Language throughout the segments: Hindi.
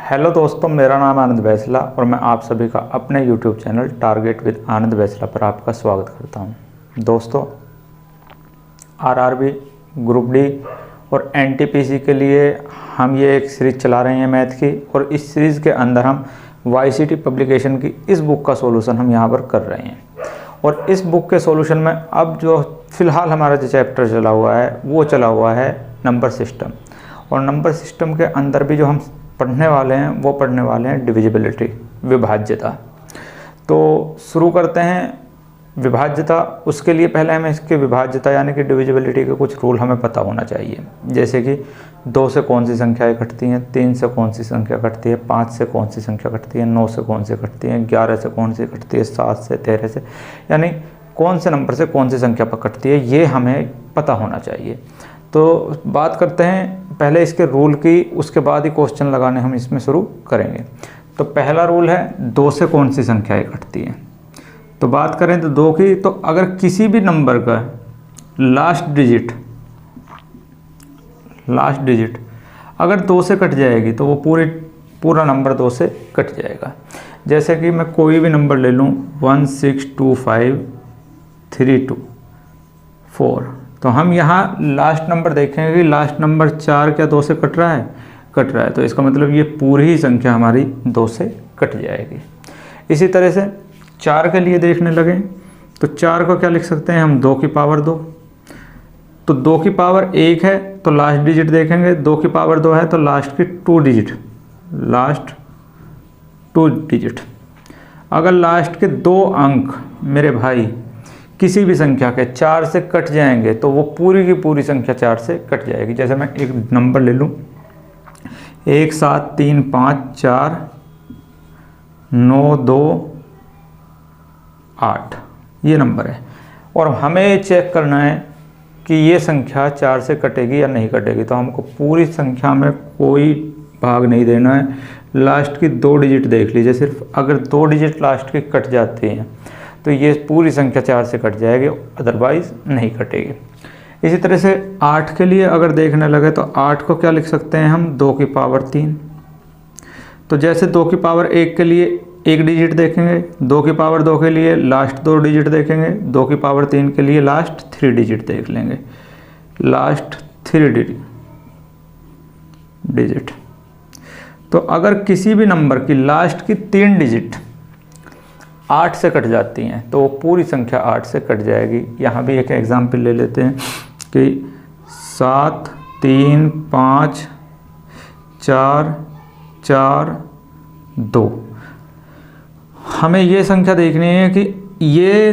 हेलो दोस्तों, मेरा नाम आनंद बैसला और मैं आप सभी का अपने YouTube चैनल टारगेट विद आनंद बैसला पर आपका स्वागत करता हूं। दोस्तों, आरआरबी, ग्रुप डी और एनटीपीसी के लिए हम ये एक सीरीज़ चला रहे हैं मैथ की, और इस सीरीज़ के अंदर हम वाईसीटी पब्लिकेशन की इस बुक का सॉल्यूशन हम यहाँ पर कर रहे हैं। और इस बुक के सॉल्यूशन में अब जो फ़िलहाल हमारा जो चैप्टर चला हुआ है वो चला हुआ है नंबर सिस्टम। और नंबर सिस्टम के अंदर भी जो हम पढ़ने वाले हैं वो पढ़ने वाले हैं डिविजिबिलिटी, विभाज्यता। तो शुरू करते हैं विभाज्यता। उसके लिए पहले हमें इसके विभाज्यता यानी कि डिविजिबिलिटी के कुछ रूल हमें पता होना चाहिए, जैसे कि 2 से कौन सी संख्याएं कटती हैं, 3 से कौन सी संख्या कटती है, 5 से कौन सी संख्या कटती है, 9 से कौन सी कटती है, 11 से कौन सी कटती है, 7 से, 13 से, यानी कौन से नंबर से कौन सी संख्या पर कटती है, ये हमें पता होना चाहिए। तो बात करते हैं पहले इसके रूल की, उसके बाद ही क्वेश्चन लगाने हम इसमें शुरू करेंगे। तो पहला रूल है 2 से कौन सी संख्याएं कटती हैं। तो बात करें तो 2 की, तो अगर किसी भी नंबर का लास्ट डिजिट अगर 2 से कट जाएगी तो वो पूरा नंबर 2 से कट जाएगा। जैसे कि मैं कोई भी नंबर ले लूँ 1625324, तो हम यहाँ लास्ट नंबर देखेंगे कि लास्ट नंबर 4 क्या 2 से कट रहा है, तो इसका मतलब ये पूरी ही संख्या हमारी 2 से कट जाएगी। इसी तरह से 4 के लिए देखने लगे तो 4 को क्या लिख सकते हैं हम, 2 की पावर 2। तो 2 की पावर 1 है तो लास्ट डिजिट देखेंगे, 2 की पावर 2 है तो लास्ट की 2 डिजिट। अगर लास्ट के 2 अंक मेरे भाई किसी भी संख्या के 4 से कट जाएंगे तो वो पूरी की पूरी संख्या 4 से कट जाएगी। जैसे मैं एक नंबर ले लूँ 173549298, ये नंबर है, और हमें चेक करना है कि ये संख्या 4 से कटेगी या नहीं कटेगी। तो हमको पूरी संख्या में कोई भाग नहीं देना है, लास्ट की 2 डिजिट देख लीजिए सिर्फ। अगर 2 डिजिट लास्ट की कट जाती हैं तो ये पूरी संख्या 4 से कट जाएगी, अदरवाइज नहीं कटेगी। इसी तरह से 8 के लिए अगर देखने लगे तो 8 को क्या लिख सकते हैं हम, 2 की पावर 3। तो जैसे 2 की पावर 1 के लिए 1 डिजिट देखेंगे, 2 की पावर 2 के लिए लास्ट 2 डिजिट देखेंगे, 2 की पावर 3 के लिए लास्ट 3 डिजिट देख लेंगे, लास्ट 3 डिजिट। तो अगर किसी भी नंबर की लास्ट की 3 डिजिट 8 से कट जाती हैं तो वो पूरी संख्या 8 से कट जाएगी। यहाँ भी एक एग्जाम्पल ले लेते हैं कि 7 3 5 4 4 2। हमें ये संख्या देखनी है कि ये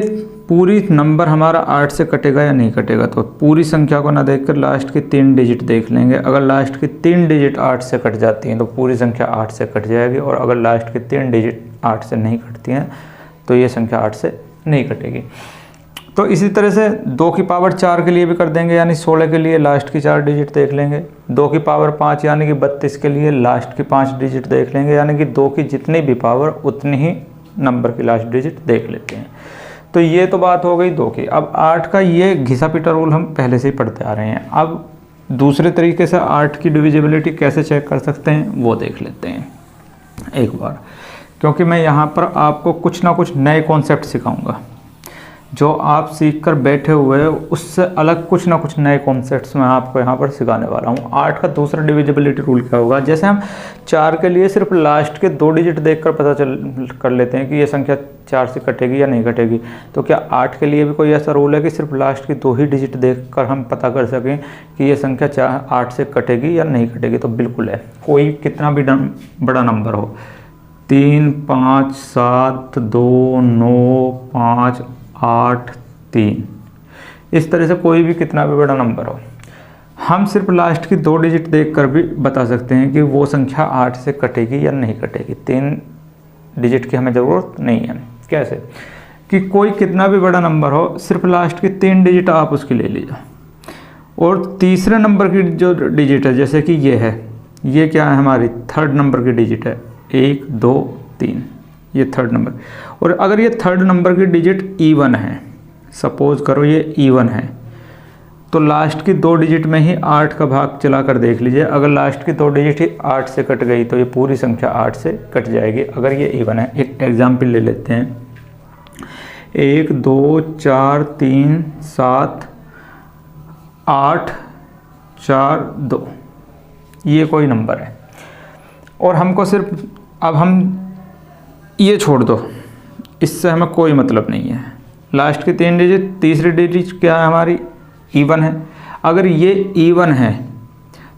पूरी नंबर हमारा 8 से कटेगा या नहीं कटेगा। तो पूरी संख्या को ना देखकर लास्ट की 3 डिजिट देख लेंगे। अगर लास्ट की 3 डिजिट 8 से कट जाती हैं तो पूरी संख्या 8 से कट जाएगी, और अगर लास्ट की 3 डिजिट 8 से नहीं कटती हैं तो ये संख्या 8 से नहीं कटेगी। तो इसी तरह से 2 की पावर 4 के लिए भी कर देंगे, यानी 16 के लिए लास्ट की 4 डिजिट देख लेंगे। 2 की पावर 5 यानी कि 32 के लिए लास्ट की 5 डिजिट देख लेंगे, यानी कि 2 की जितनी भी पावर उतनी ही नंबर की लास्ट डिजिट देख लेते हैं। तो ये तो बात हो गई 2 की। अब 8 का ये घिसा पिटा रूल हम पहले से ही पढ़ते आ रहे हैं। अब दूसरे तरीके से 8 की डिविजिबिलिटी कैसे चेक कर सकते हैं वो देख लेते हैं एक बार, क्योंकि मैं यहाँ पर आपको कुछ ना कुछ नए कॉन्सेप्ट सिखाऊंगा। जो आप सीख कर बैठे हुए हैं उससे अलग कुछ ना कुछ नए कॉन्सेप्ट्स मैं आपको यहाँ पर सिखाने वाला हूँ। 8 का दूसरा डिविजिबिलिटी रूल क्या होगा, जैसे हम 4 के लिए सिर्फ लास्ट के 2 डिजिट देखकर पता कर लेते हैं कि ये संख्या 4 से कटेगी या नहीं कटेगी। तो क्या 8 के लिए भी कोई ऐसा रूल है कि सिर्फ लास्ट की 2 ही डिजिट देखकर हम पता कर सकें कि ये संख्या 8 से कटेगी या नहीं कटेगी? तो बिल्कुल है। कोई कितना भी बड़ा नंबर हो, 3 5 7 2 9 5 8 3, इस तरह से कोई भी कितना भी बड़ा नंबर हो, हम सिर्फ लास्ट की 2 डिजिट देखकर भी बता सकते हैं कि वो संख्या 8 से कटेगी या नहीं कटेगी। 3 डिजिट की हमें ज़रूरत नहीं है। कैसे कि कोई कितना भी बड़ा नंबर हो, सिर्फ लास्ट की 3 डिजिट आप उसकी ले लीजिए, और तीसरे नंबर की जो डिजिट है, जैसे कि ये है, ये क्या है, हमारी 3rd नंबर की डिजिट है, 1 2 3, ये 3rd नंबर। और अगर ये 3rd नंबर की डिजिट इवन है, सपोज करो ये इवन है, तो लास्ट की 2 डिजिट में ही 8 का भाग चला कर देख लीजिए। अगर लास्ट की 2 डिजिट ही 8 से कट गई तो ये पूरी संख्या 8 से कट जाएगी अगर ये इवन है। एक एग्जाम्पल ले लेते हैं, 1 2 4 3 7 8 4 2, ये कोई नंबर है और हमको सिर्फ, अब हम ये छोड़ दो, इससे हमें कोई मतलब नहीं है। लास्ट की 3 डिजिट, तीसरी डिजिट क्या है हमारी, इवन है। अगर ये इवन है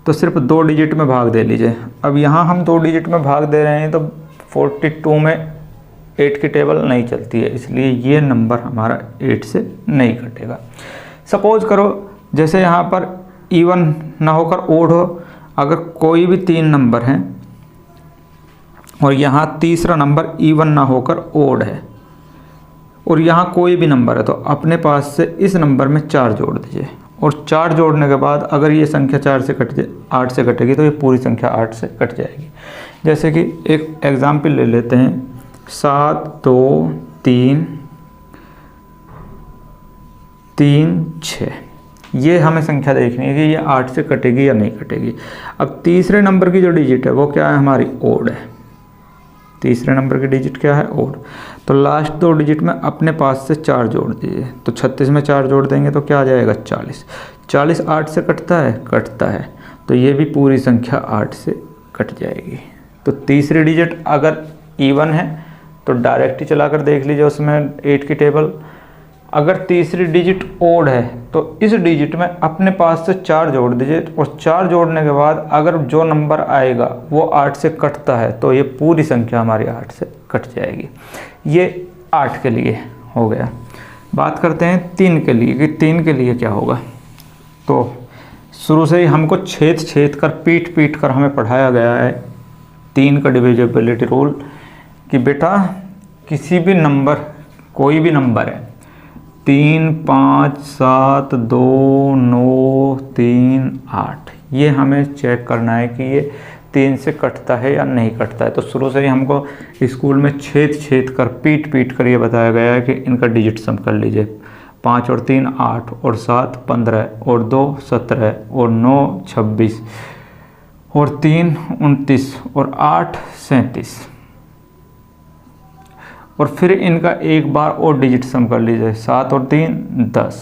तो सिर्फ 2 डिजिट में भाग दे लीजिए। अब यहाँ हम 2 डिजिट में भाग दे रहे हैं तो 42 में 8 की टेबल नहीं चलती है, इसलिए ये नंबर हमारा 8 से नहीं कटेगा। सपोज करो जैसे यहाँ पर इवन ना होकर ओड हो, अगर कोई भी 3 नंबर हैं और यहाँ तीसरा नंबर इवन ना होकर ओड है और यहाँ कोई भी नंबर है, तो अपने पास से इस नंबर में 4 जोड़ दीजिए और 4 जोड़ने के बाद अगर ये संख्या 4 से कट जाए, 8 से कटेगी तो ये पूरी संख्या 8 से कट जाएगी। जैसे कि एक एग्जाम्पल ले लेते हैं, 7 2 3 3 6, ये हमें संख्या देखनी है कि ये 8 से कटेगी या नहीं कटेगी। अब तीसरे नंबर की जो डिजिट है वो क्या है हमारी, ओड है। तीसरे नंबर की डिजिट क्या है, ओड। तो लास्ट 2 डिजिट में अपने पास से 4 जोड़ दीजिए, तो 36 में 4 जोड़ देंगे तो क्या आ जाएगा, 40। 40 8 से कटता है, कटता है, तो ये भी पूरी संख्या 8 से कट जाएगी। तो तीसरी डिजिट अगर इवन है तो डायरेक्ट ही चला कर देख लीजिए उसमें 8 की टेबल। अगर तीसरी डिजिट ओड है तो इस डिजिट में अपने पास से 4 जोड़ दीजिए और 4 जोड़ने के बाद अगर जो नंबर आएगा वो 8 से कटता है तो ये पूरी संख्या हमारी 8 से कट जाएगी। ये 8 के लिए हो गया। बात करते हैं 3 के लिए कि 3 के लिए क्या होगा। तो शुरू से ही हमको छेद कर पीट कर हमें पढ़ाया गया है 3 का डिविजिबिलिटी रूल कि बेटा किसी भी नंबर, कोई भी नंबर है, 3 5 7 2 9 3 8, ये हमें चेक करना है कि ये 3 से कटता है या नहीं कटता है। तो शुरू से ही हमको स्कूल में छेद कर पीट कर ये बताया गया है कि इनका डिजिट सम कर लीजिए। 5 और 3 8 और 7 15 और 2 17 और 9 26 और 3 29 और 8 37, और फिर इनका एक बार और डिजिट सम कर लीजिए। 7 और 3 10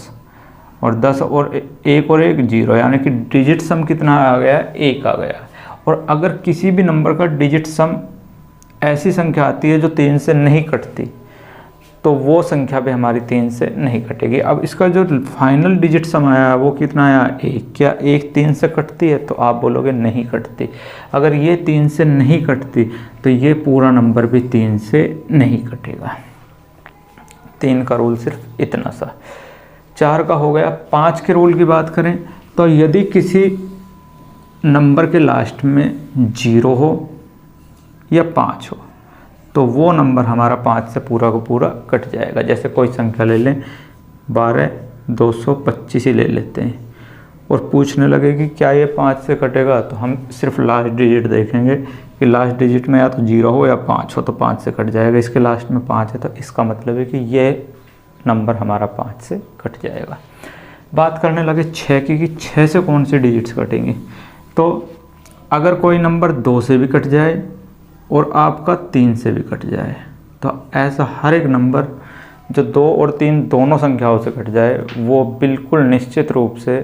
और 10 और 1 और 1 0, यानी कि डिजिट सम कितना आ गया, 1 आ गया। और अगर किसी भी नंबर का डिजिट सम ऐसी संख्या आती है जो 3 से नहीं कटती तो वो संख्या भी हमारी 3 से नहीं कटेगी। अब इसका जो फाइनल डिजिट सम आया वो कितना आया, 1। क्या 1 3 से कटती है, तो आप बोलोगे नहीं कटती। अगर ये 3 से नहीं कटती तो ये पूरा नंबर भी 3 से नहीं कटेगा। 3 का रूल सिर्फ इतना सा। 4 का हो गया। 5 के रूल की बात करें तो यदि किसी नंबर के लास्ट में 0 हो या 5 हो तो वो नंबर हमारा 5 से पूरा का पूरा कट जाएगा। जैसे कोई संख्या ले लें, 12 225 ही ले लेते हैं और पूछने लगे कि क्या ये 5 से कटेगा, तो हम सिर्फ लास्ट डिजिट देखेंगे कि लास्ट डिजिट में या तो 0 हो या 5 हो, तो 5 से कट जाएगा। इसके लास्ट में 5 है तो इसका मतलब है कि ये नंबर हमारा 5 से कट जाएगा। बात करने लगे 6 की कि 6 से कौन सी डिजिट्स कटेंगी। तो अगर कोई नंबर 2 से भी कट जाए और आपका 3 से भी कट जाए, तो ऐसा हर एक नंबर जो 2 और 3 दोनों संख्याओं से कट जाए वो बिल्कुल निश्चित रूप से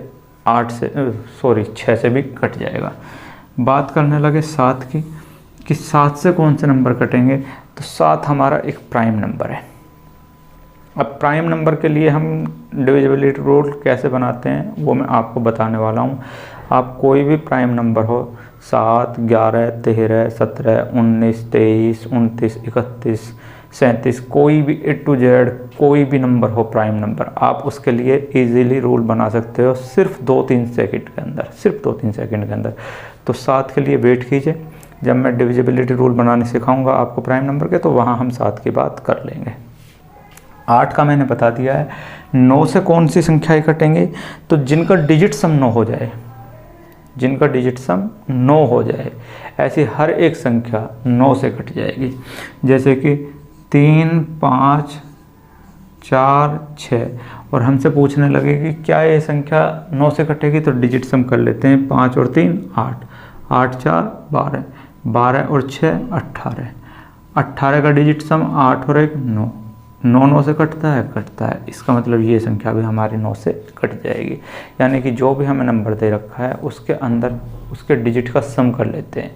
6 से भी कट जाएगा। बात करने लगे 7 की कि 7 से कौन से नंबर कटेंगे, तो 7 हमारा एक प्राइम नंबर है। अब प्राइम नंबर के लिए हम डिविजिबिलिटी रूल कैसे बनाते हैं वो मैं आपको बताने वाला हूँ। आप कोई भी प्राइम नंबर हो, 7 11 13 17 19 23 29 31 37, कोई भी A to Z कोई भी नंबर हो प्राइम नंबर, आप उसके लिए इजीली रूल बना सकते हो सिर्फ 2-3 सेकंड के अंदर, सिर्फ 2-3 सेकंड के अंदर। तो 7 के लिए वेट कीजिए, जब मैं डिविजिबिलिटी रूल बनाने सिखाऊंगा आपको प्राइम नंबर के, तो वहाँ हम 7 की बात कर लेंगे। 8 का मैंने बता दिया है। 9 से कौन सी संख्याएं कटेंगी, तो जिनका डिजिट सम 9 हो जाए, जिनका डिजिट सम 9 हो जाए, ऐसी हर एक संख्या 9 से कट जाएगी। जैसे कि 3 5 4 6, और हमसे पूछने लगे कि क्या ये संख्या 9 से कटेगी, तो डिजिट सम कर लेते हैं। 5 और 3 8, 8 4 12, 12 और 6 18, 18 का डिजिट सम 8 और 1 9, 9 9 से कटता है। इसका मतलब ये संख्या भी हमारी 9 से कट जाएगी। यानी कि जो भी हमें नंबर दे रखा है उसके अंदर उसके डिजिट का सम कर लेते हैं,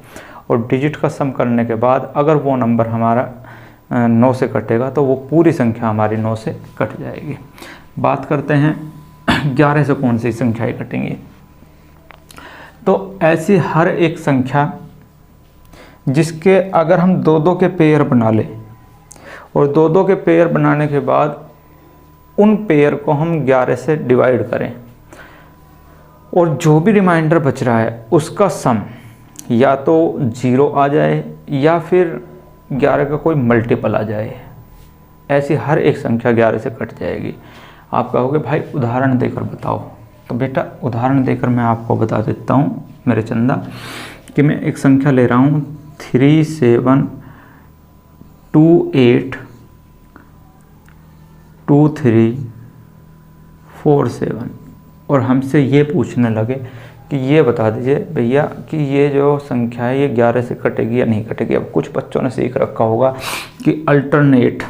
और डिजिट का सम करने के बाद अगर वो नंबर हमारा 9 से कटेगा तो वो पूरी संख्या हमारी 9 से कट जाएगी। बात करते हैं 11 से कौन सी संख्याएं कटेंगी। तो ऐसी हर एक संख्या जिसके अगर हम 2-2 के पेयर बना लें, और 2-2 के पेयर बनाने के बाद उन पेयर को हम 11 से डिवाइड करें, और जो भी रिमाइंडर बच रहा है उसका सम या तो 0 आ जाए या फिर 11 का कोई मल्टीपल आ जाए, ऐसी हर एक संख्या 11 से कट जाएगी। आप कहोगे भाई उदाहरण देकर बताओ, तो बेटा उदाहरण देकर मैं आपको बता देता हूँ मेरे चंदा, कि मैं एक संख्या ले रहा हूँ 37282347, और हमसे ये पूछने लगे कि ये बता दीजिए भैया कि ये जो संख्या है ये 11 से कटेगी या नहीं कटेगी। अब कुछ बच्चों ने सीख रखा होगा कि अल्टरनेट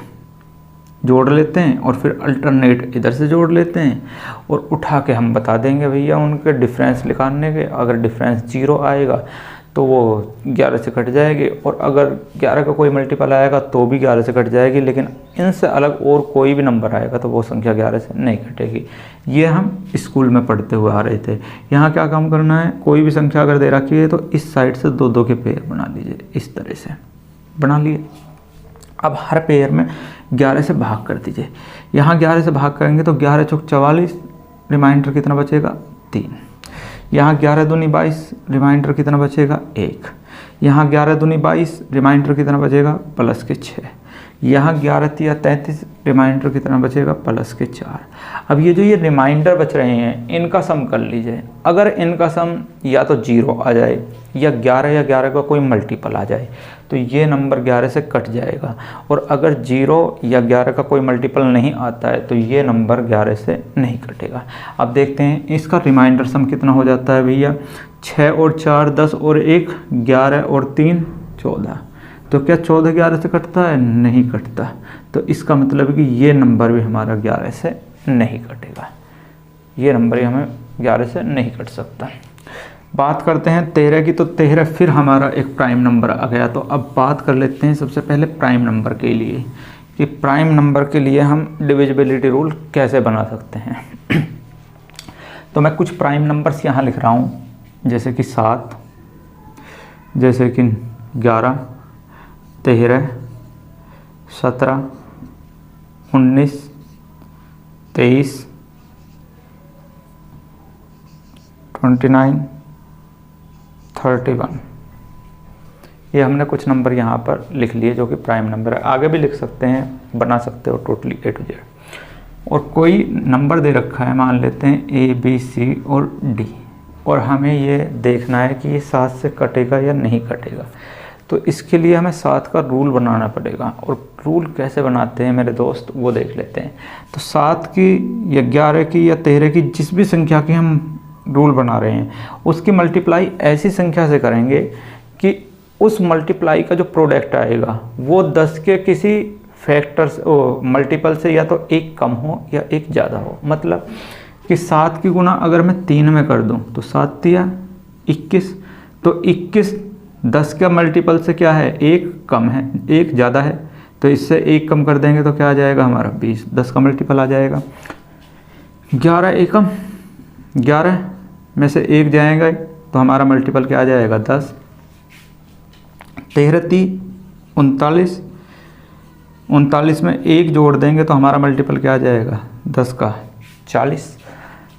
जोड़ लेते हैं और फिर अल्टरनेट इधर से जोड़ लेते हैं और उठा के हम बता देंगे भैया उनके डिफरेंस निकालने के। अगर डिफरेंस 0 आएगा तो वो 11 से कट जाएगी, और अगर 11 का कोई मल्टीपल आएगा तो भी 11 से कट जाएगी, लेकिन इनसे अलग और कोई भी नंबर आएगा तो वो संख्या 11 से नहीं कटेगी। ये हम स्कूल में पढ़ते हुए आ रहे थे। यहाँ क्या काम करना है, कोई भी संख्या अगर दे रखी है तो इस साइड से 2-2 के पेयर बना लीजिए, इस तरह से बना लिए। अब हर पेयर में 11 से भाग कर दीजिए। यहाँ 11 से भाग करेंगे तो 11 चौक 44, रिमाइंडर कितना बचेगा 3। यहाँ 11 दूनी 22, रिमाइंडर कितना बचेगा 1। यहाँ 11 दूनी 22, रिमाइंडर कितना बचेगा प्लस के 6। यहाँ 11 तिया 33, रिमाइंडर कितना बचेगा प्लस के 4। अब ये जो ये रिमाइंडर बच रहे हैं इनका सम कर लीजिए। अगर इनका सम या तो 0 आ जाए या 11 का कोई मल्टीपल आ जाए तो ये नंबर 11 से कट जाएगा, और अगर 0 या 11 का कोई मल्टीपल नहीं आता है तो ये नंबर 11 से नहीं कटेगा। अब देखते हैं इसका रिमाइंडर सम कितना हो जाता है भैया। 6 और 4 10 और 1 11 और 3 14। तो क्या 14 11 से कटता है? नहीं कटता। तो इसका मतलब है कि ये नंबर भी हमारा 11 से नहीं कटेगा, ये नंबर ही हमें 11 से नहीं कट सकता। बात करते हैं 13 की, तो 13 फिर हमारा एक प्राइम नंबर आ गया। तो अब बात कर लेते हैं सबसे पहले प्राइम नंबर के लिए, कि प्राइम नंबर के लिए हम डिविजिबिलिटी रूल कैसे बना सकते हैं। तो मैं कुछ प्राइम नंबर्स यहाँ लिख रहा हूँ, जैसे कि 7, जैसे कि 11, 13, 17, 19, 23, 29, 31। ये हमने कुछ नंबर यहाँ पर लिख लिए जो कि प्राइम नंबर है। आगे भी लिख सकते हैं, बना सकते हो टोटली A to Z। और कोई नंबर दे रखा है, मान लेते हैं A B C और D, और हमें ये देखना है कि ये 7 से कटेगा या नहीं कटेगा। तो इसके लिए हमें 7 का रूल बनाना पड़ेगा, और रूल कैसे बनाते हैं मेरे दोस्त वो देख लेते हैं। तो 7 की या 11 की या 13 की जिस भी संख्या की हम रूल बना रहे हैं उसकी मल्टीप्लाई ऐसी संख्या से करेंगे कि उस मल्टीप्लाई का जो प्रोडक्ट आएगा वो 10 के किसी फैक्टर्स मल्टीपल से या तो 1 कम हो या 1 ज़्यादा हो। मतलब कि 7 की गुना अगर मैं 3 में कर दूं तो 7 तिया 21, तो 21 10 का मल्टीपल से क्या है 1 कम है, 1 ज़्यादा है, तो इससे 1 कम कर देंगे तो क्या आ जाएगा हमारा 20, 10 का मल्टीपल आ जाएगा। 11 एकम 11 में से 1 जाएगा तो हमारा मल्टीपल क्या आ जाएगा 10। 13 ती 39, 39 में 1 जोड़ देंगे तो हमारा मल्टीपल क्या आ जाएगा 10 का 40।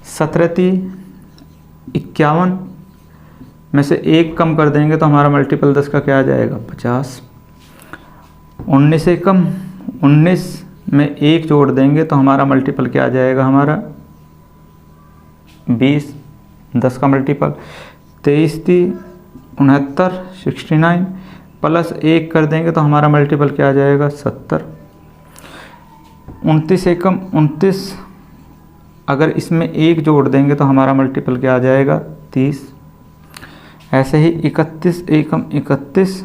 17 ती 51 में से 1 कम कर देंगे तो हमारा मल्टीपल 10 का क्या आ जाएगा 50। 19 एकम 19 में 1 जोड़ देंगे तो हमारा मल्टीपल क्या आ जाएगा हमारा 20, 10 का मल्टीपल। 23 ती 69 69 प्लस 1 कर देंगे तो हमारा मल्टीपल क्या आ जाएगा 70। 29 एकम 29 अगर इसमें 1 जोड़ देंगे तो हमारा मल्टीपल क्या आ जाएगा 30। ऐसे ही 31 एकम 31,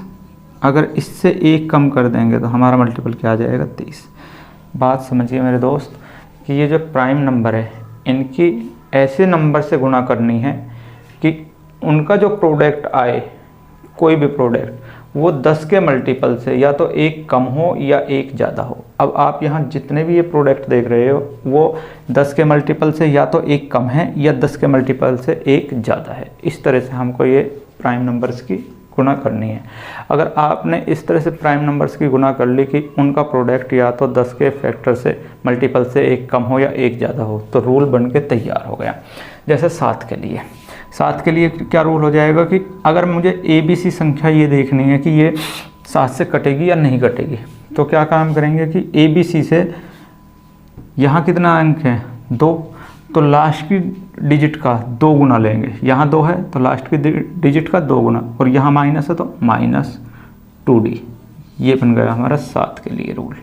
अगर इससे 1 कम कर देंगे तो हमारा मल्टीपल क्या आ जाएगा 30। बात समझिए मेरे दोस्त कि ये जो प्राइम नंबर है इनकी ऐसे नंबर से गुणा करनी है कि उनका जो प्रोडक्ट आए, कोई भी प्रोडक्ट, वो 10 के मल्टीपल से या तो 1 कम हो या 1 ज़्यादा हो। अब आप यहाँ जितने भी ये प्रोडक्ट देख रहे हो वो 10 के मल्टीपल से या तो 1 कम है या 10 के मल्टीपल से 1 ज़्यादा है। इस तरह से हमको ये प्राइम नंबर्स की गुणा करनी है। अगर आपने इस तरह से प्राइम नंबर्स की गुणा कर ली कि उनका प्रोडक्ट या तो 10 के फैक्टर से मल्टीपल से 1 कम हो या 1 ज़्यादा हो, तो रूल बन के तैयार हो गया। जैसे 7 के लिए क्या रूल हो जाएगा कि अगर मुझे ABC संख्या ये देखनी है कि ये 7 से कटेगी या नहीं कटेगी, तो क्या काम करेंगे कि ABC से यहाँ कितना अंक है 2, तो लास्ट की डिजिट का 2 गुना लेंगे। यहाँ 2 है तो लास्ट की डिजिट का 2 गुना, और यहाँ माइनस है तो -2D। ये बन गया हमारा 7 के लिए रूल।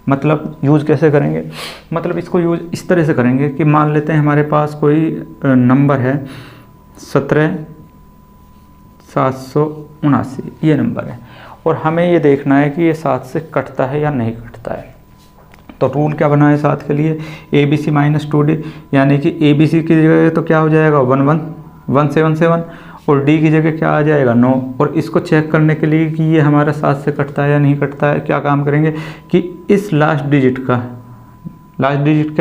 मतलब यूज़ कैसे करेंगे, मतलब इसको यूज़ इस तरह से करेंगे कि मान लेते हैं हमारे पास कोई नंबर है 17,779, ये नंबर है, और हमें ये देखना है कि ये 7 से कटता है या नहीं कटता है। तो रूल क्या बना है 7 के लिए, ABC -2D, यानी कि ABC की जगह तो क्या हो जाएगा 1777, और D की जगह क्या आ जाएगा 9। और इसको चेक करने के लिए कि ये हमारा 7 से कटता है या नहीं कटता है, क्या काम करेंगे कि इस लास्ट डिजिट क्या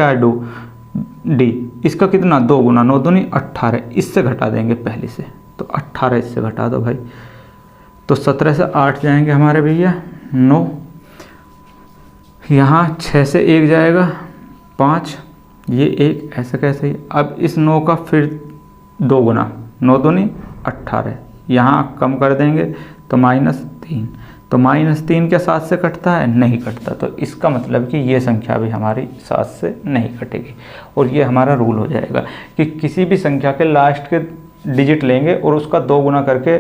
है D, इसका कितना 2 गुना, 9 दूनी 18, इससे घटा देंगे पहले से, तो 18 इससे घटा दो भाई, तो 17 से 8 जाएंगे हमारे भैया 9, यहाँ 6 से 1 जाएगा 5, ये 1, ऐसे कैसे ही। अब इस 9 का फिर 2 गुना, 9 दूनी 18, यहाँ कम कर देंगे तो -3, तो -3 क्या 7 से कटता है, नहीं कटता। तो इसका मतलब कि ये संख्या भी हमारी 7 से नहीं कटेगी। और ये हमारा रूल हो जाएगा कि किसी भी संख्या के लास्ट के डिजिट लेंगे और उसका 2 गुना करके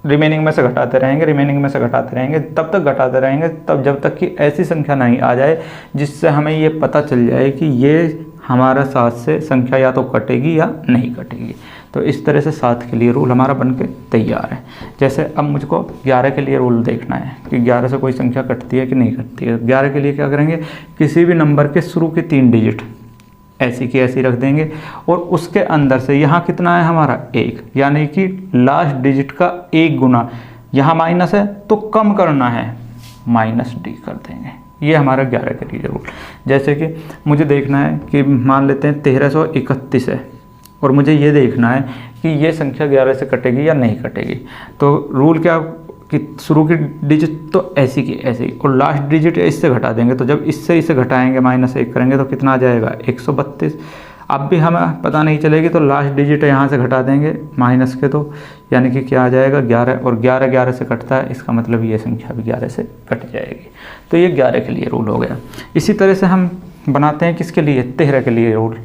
रिमेनिंग में से घटाते रहेंगे, तब तक घटाते रहेंगे तब जब तक कि ऐसी संख्या नहीं आ जाए जिससे हमें ये पता चल जाए कि ये हमारा 7 से संख्या या तो कटेगी या नहीं कटेगी। तो इस तरह से 7 के लिए रूल हमारा बन के तैयार है। जैसे अब मुझको 11 के लिए रूल देखना है कि 11 से कोई संख्या कटती है कि नहीं कटती है। 11 के लिए क्या करेंगे, किसी भी नंबर के शुरू के 3 डिजिट ऐसी की ऐसी रख देंगे, और उसके अंदर से यहाँ कितना है हमारा 1, यानी कि लास्ट डिजिट का 1 गुना, यहाँ माइनस है तो कम करना है -D कर देंगे। ये हमारा 11 के लिए रूल। जैसे कि मुझे देखना है कि मान लेते हैं 1331 है, और मुझे ये देखना है कि ये संख्या 11 से कटेगी या नहीं कटेगी। तो रूल क्या कि शुरू की डिजिट तो ऐसी की ऐसी, और लास्ट डिजिट इससे घटा देंगे। तो जब इससे इसे घटाएंगे -1 करेंगे तो कितना आ जाएगा 132। अब भी हमें पता नहीं चलेगी तो लास्ट डिजिट यहाँ से घटा देंगे माइनस के, तो यानी कि क्या आ जाएगा 11, और 11 से कटता है, इसका मतलब ये संख्या भी 11 से कट जाएगी। तो ये 11 के लिए रूल हो गया। इसी तरह से हम बनाते हैं किसके लिए, 13 के लिए रूल।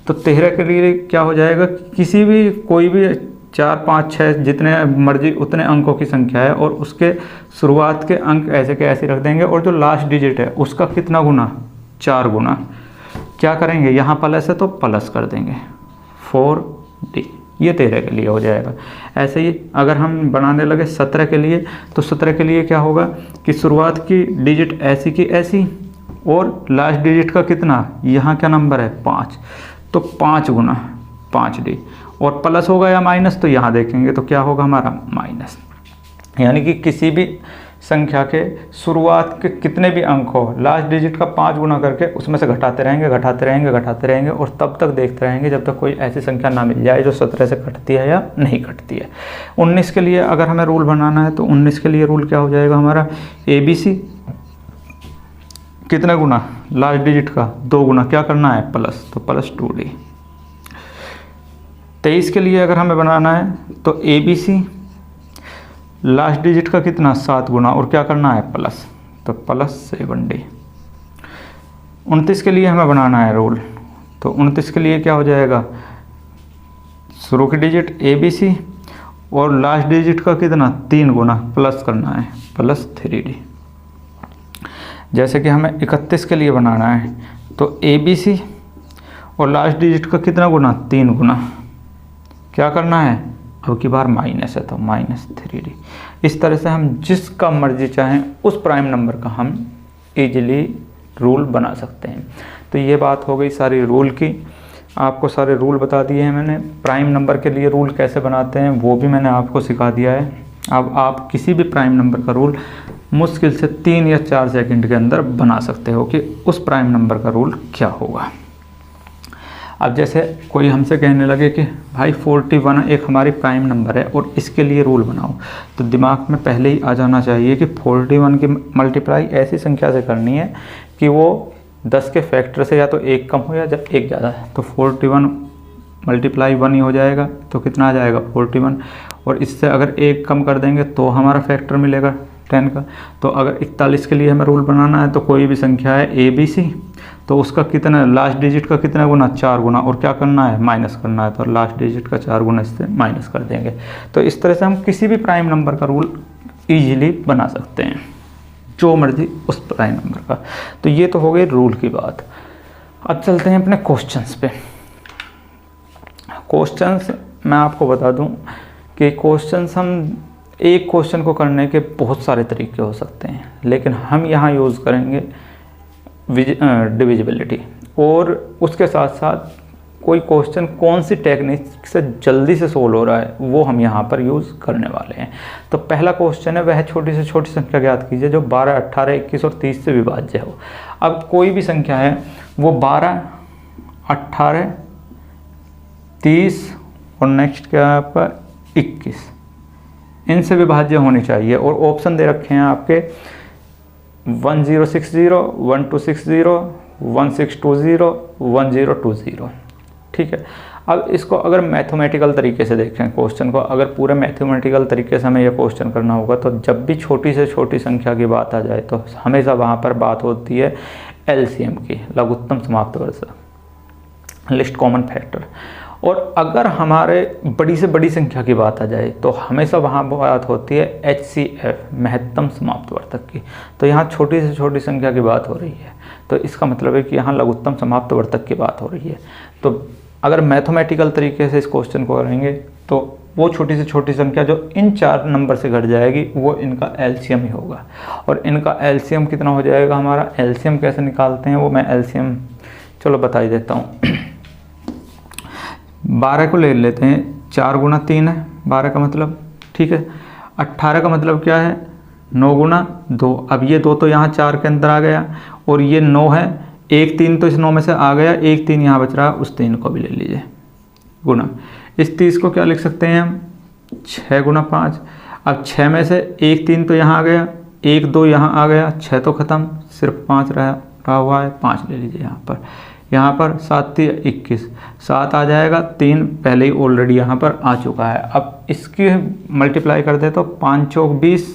तो 13 के लिए क्या हो जाएगा, किसी भी कोई भी 4, 5, 6 जितने मर्जी उतने अंकों की संख्या है, और उसके शुरुआत के अंक ऐसे के ऐसे रख देंगे, और जो लास्ट डिजिट है उसका कितना गुना, 4 गुना। क्या करेंगे, यहाँ प्लस है तो प्लस कर देंगे 4D। ये 13 के लिए हो जाएगा। ऐसे ही अगर हम बनाने लगे 17 के लिए, तो 17 के लिए क्या होगा कि शुरुआत की डिजिट ऐसी की ऐसी, और लास्ट डिजिट का कितना, यहाँ क्या नंबर है 5, तो 5 गुना 5D, और प्लस होगा या माइनस, तो यहाँ देखेंगे तो क्या होगा हमारा माइनस। यानी कि किसी भी संख्या के शुरुआत के कितने भी अंक हो, लास्ट डिजिट का 5 गुना करके उसमें से घटाते रहेंगे, और तब तक देखते रहेंगे जब तक कोई ऐसी संख्या ना मिल जाए जो 17 से कटती है या नहीं कटती है। 19 के लिए अगर हमें रूल बनाना है, तो 19 के लिए रूल क्या हो जाएगा हमारा, ABC कितना गुना, लास्ट डिजिट का 2 गुना, क्या करना है प्लस, तो +2D। 23 के लिए अगर हमें बनाना है, तो ABC लास्ट डिजिट का कितना 7 गुना, और क्या करना है प्लस, तो +7D। 29 के लिए हमें बनाना है रूल, तो 29 के लिए क्या हो जाएगा, शुरू की डिजिट ABC और लास्ट डिजिट का कितना 3 गुना, प्लस करना है +3D। जैसे कि हमें 31 के लिए बनाना है, तो ABC और लास्ट डिजिट का कितना गुना, 3 गुना। क्या करना है, अब की बार माइनस है तो -3D। इस तरह से हम जिसका मर्जी चाहें उस प्राइम नंबर का हम इजीली रूल बना सकते हैं। तो ये बात हो गई सारी रूल की। आपको सारे रूल बता दिए हैं मैंने। प्राइम नंबर के लिए रूल कैसे बनाते हैं वो भी मैंने आपको सिखा दिया है। अब आप किसी भी प्राइम नंबर का रूल मुश्किल से 3 या 4 सेकंड के अंदर बना सकते हो कि उस प्राइम नंबर का रूल क्या होगा। अब जैसे कोई हमसे कहने लगे कि भाई 41 एक हमारी प्राइम नंबर है और इसके लिए रूल बनाओ, तो दिमाग में पहले ही आ जाना चाहिए कि 41 की मल्टीप्लाई ऐसी संख्या से करनी है कि वो 10 के फैक्टर से या तो 1 कम हो या जब 1 ज़्यादा है। तो 41 मल्टीप्लाई 1 ही हो जाएगा, तो कितना आ जाएगा 41। और इससे अगर 1 कम कर देंगे तो हमारा फैक्टर मिलेगा 10 का। तो अगर 41 के लिए हमें रूल बनाना है तो कोई भी संख्या है ABC, तो उसका कितना, लास्ट डिजिट का कितना गुना, 4 गुना। और क्या करना है, माइनस करना है, तो लास्ट डिजिट का 4 गुना इससे माइनस कर देंगे। तो इस तरह से हम किसी भी प्राइम नंबर का रूल ईजिली बना सकते हैं, जो मर्जी उस प्राइम नंबर का। तो ये तो हो गई रूल की बात। अब चलते हैं अपने क्वेश्चंस पे। क्वेश्चंस मैं आपको बता दूं कि क्वेश्चंस हम एक क्वेश्चन को करने के बहुत सारे तरीके हो सकते हैं, लेकिन हम यहाँ यूज़ करेंगे डिविजिबिलिटी। और उसके साथ साथ कोई क्वेश्चन कौन सी टेक्निक से जल्दी से सोल्व हो रहा है वो हम यहाँ पर यूज़ करने वाले हैं। तो पहला क्वेश्चन है, वह छोटी से छोटी संख्या ज्ञात कीजिए जो 12, 18, 21 और 30 से विभाज्य हो। अब कोई भी संख्या है वो 12, 18, 30 और नेक्स्ट क्या है आपका 21, इनसे विभाज्य होनी चाहिए। और ऑप्शन दे रखे हैं आपके 1060, 1260, 1620, 1020। ठीक है। अब इसको अगर मैथमेटिकल तरीके से देखें क्वेश्चन को, अगर पूरे मैथमेटिकल तरीके से हमें यह क्वेश्चन करना होगा तो जब भी छोटी से छोटी संख्या की बात आ जाए तो हमेशा वहाँ पर बात होती है LCM की, लघुत्तम समाप्त वर्ग, लिस्ट कॉमन फैक्टर। और अगर हमारे बड़ी से बड़ी संख्या की बात आ जाए तो हमेशा वहाँ बात होती है HCF, महत्तम समाप्त वर्तक की। तो यहाँ छोटी से छोटी संख्या की बात हो रही है, तो इसका मतलब है कि यहाँ लघुत्तम समाप्त वर्तक की बात हो रही है। तो अगर मैथमेटिकल तरीके से इस क्वेश्चन को करेंगे तो वो छोटी से छोटी संख्या जो इन 4 नंबर से घट जाएगी वो इनका LCM ही होगा। और इनका LCM कितना हो जाएगा हमारा, LCM कैसे निकालते हैं वो मैं LCM चलो बता ही देता हूँ। 12 को ले लेते हैं, 4 गुना 3 है 12 का मतलब, ठीक है। 18 का मतलब क्या है, 9 गुना 2। अब ये 2 तो यहाँ 4 के अंदर आ गया और ये 9 है, 1 3 तो इस 9 में से आ गया, 1 3 यहाँ बच रहा, उस 3 को भी ले लीजिए गुना। इस 30 को क्या लिख सकते हैं हम, 6 गुना 5। अब 6 में से 1 3 तो यहाँ आ गया, 1 2 यहाँ आ गया, 6 तो ख़त्म, सिर्फ 5 रहा हुआ है, 5 ले लीजिए यहाँ पर 7 3 21, 7 आ जाएगा, 3 पहले ही ऑलरेडी यहाँ पर आ चुका है। अब इसकी मल्टीप्लाई कर दे तो 5 चौक 20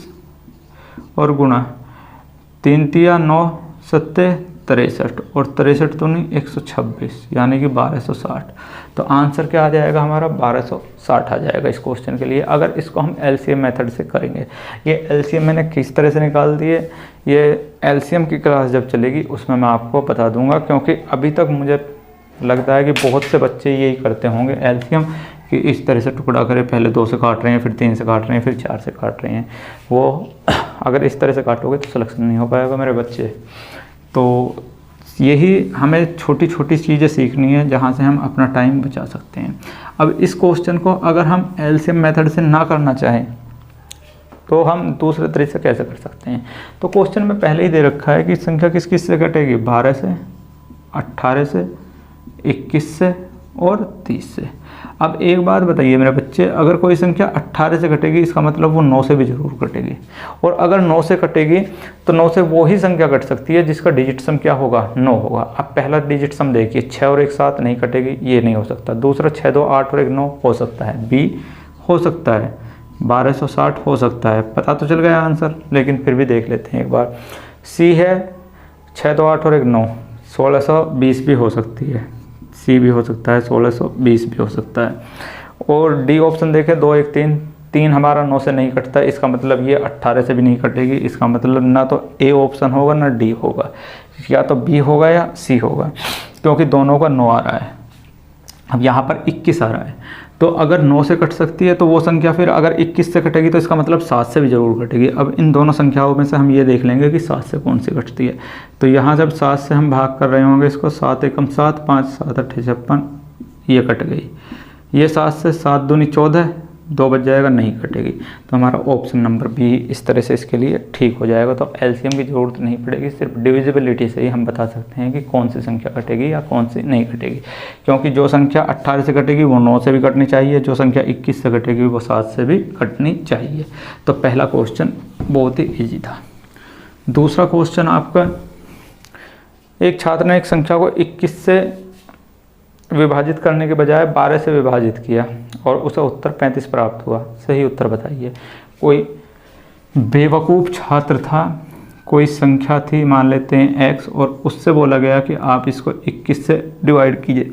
और गुना 3 3 9 7 63 और 63 तो नहीं 126 यानी कि 1260। तो आंसर क्या आ जाएगा हमारा, 1260 आ जाएगा इस क्वेश्चन के लिए, अगर इसको हम LCM मेथड से करेंगे। ये LCM मैंने किस तरह से निकाल दिए, ये LCM की क्लास जब चलेगी उसमें मैं आपको बता दूंगा, क्योंकि अभी तक मुझे लगता है कि बहुत से बच्चे यही करते होंगे LCM कि इस तरह से टुकड़ा करें, पहले 2 से काट रहे हैं, फिर 3 से काट रहे हैं, फिर 4 से काट रहे हैं। वो अगर इस तरह से काटोगे तो सिलेक्शन नहीं हो पाएगा मेरे बच्चे। तो यही हमें छोटी छोटी चीज़ें सीखनी है जहाँ से हम अपना टाइम बचा सकते हैं। अब इस क्वेश्चन को अगर हम LCM मेथड से ना करना चाहें तो हम दूसरे तरीके से कैसे कर सकते हैं। तो क्वेश्चन में पहले ही दे रखा है कि संख्या किस किस से कटेगी, 12 से, 18 से, 21 से और 30 से। अब एक बात बताइए मेरे बच्चे, अगर कोई संख्या 18 से कटेगी इसका मतलब वो 9 से भी ज़रूर कटेगी, और अगर 9 से कटेगी तो 9 से वो ही संख्या कट सकती है जिसका डिजिट सम क्या होगा, 9 होगा। अब पहला डिजिट सम देखिए, 6 और 1 7 नहीं कटेगी, ये नहीं हो सकता। दूसरा 6 2 8 और 1 9 हो सकता है, B हो सकता है, 1260 हो सकता है। पता तो चल गया आंसर, लेकिन फिर भी देख लेते हैं एक बार। C है 6 2 8 और 1 9, 1620 भी हो सकती है, C भी हो सकता है, 1620 भी हो सकता है। और D ऑप्शन देखें 2 1 3 3 हमारा 9 से नहीं कटता, इसका मतलब ये 18 से भी नहीं कटेगी। इसका मतलब ना तो ए ऑप्शन होगा ना डी होगा, या तो बी होगा या सी होगा, क्योंकि दोनों का 9 आ रहा है। अब यहाँ पर 21 आ रहा है, तो अगर 9 से कट सकती है तो वो संख्या फिर अगर 21 से कटेगी तो इसका मतलब 7 से भी ज़रूर कटेगी। अब इन दोनों संख्याओं में से हम ये देख लेंगे कि 7 से कौन सी कटती है। तो यहाँ जब 7 से हम भाग कर रहे होंगे इसको, 7 एकम 7, 5 7 8 56, ये कट गई। ये 7 से 7 दूनी 14, 2 बच जाएगा, नहीं कटेगी। तो हमारा ऑप्शन नंबर बी इस तरह से इसके लिए ठीक हो जाएगा। तो एलसीएम की ज़रूरत नहीं पड़ेगी, सिर्फ डिविजिबिलिटी से ही हम बता सकते हैं कि कौन सी संख्या कटेगी या कौन सी नहीं कटेगी। क्योंकि जो संख्या 18 से कटेगी वो 9 से भी कटनी चाहिए, जो संख्या 21 से कटेगी वो 7 से भी कटनी चाहिए। तो पहला क्वेश्चन बहुत ही ईजी था। दूसरा क्वेश्चन आपका, एक छात्र ने एक संख्या को 21 से विभाजित करने के बजाय 12 से विभाजित किया और उसे उत्तर 35 प्राप्त हुआ। सही उत्तर बताइए। कोई बेवकूफ़ छात्र था, कोई संख्या थी मान लेते हैं x, और उससे बोला गया कि आप इसको 21 से डिवाइड कीजिए,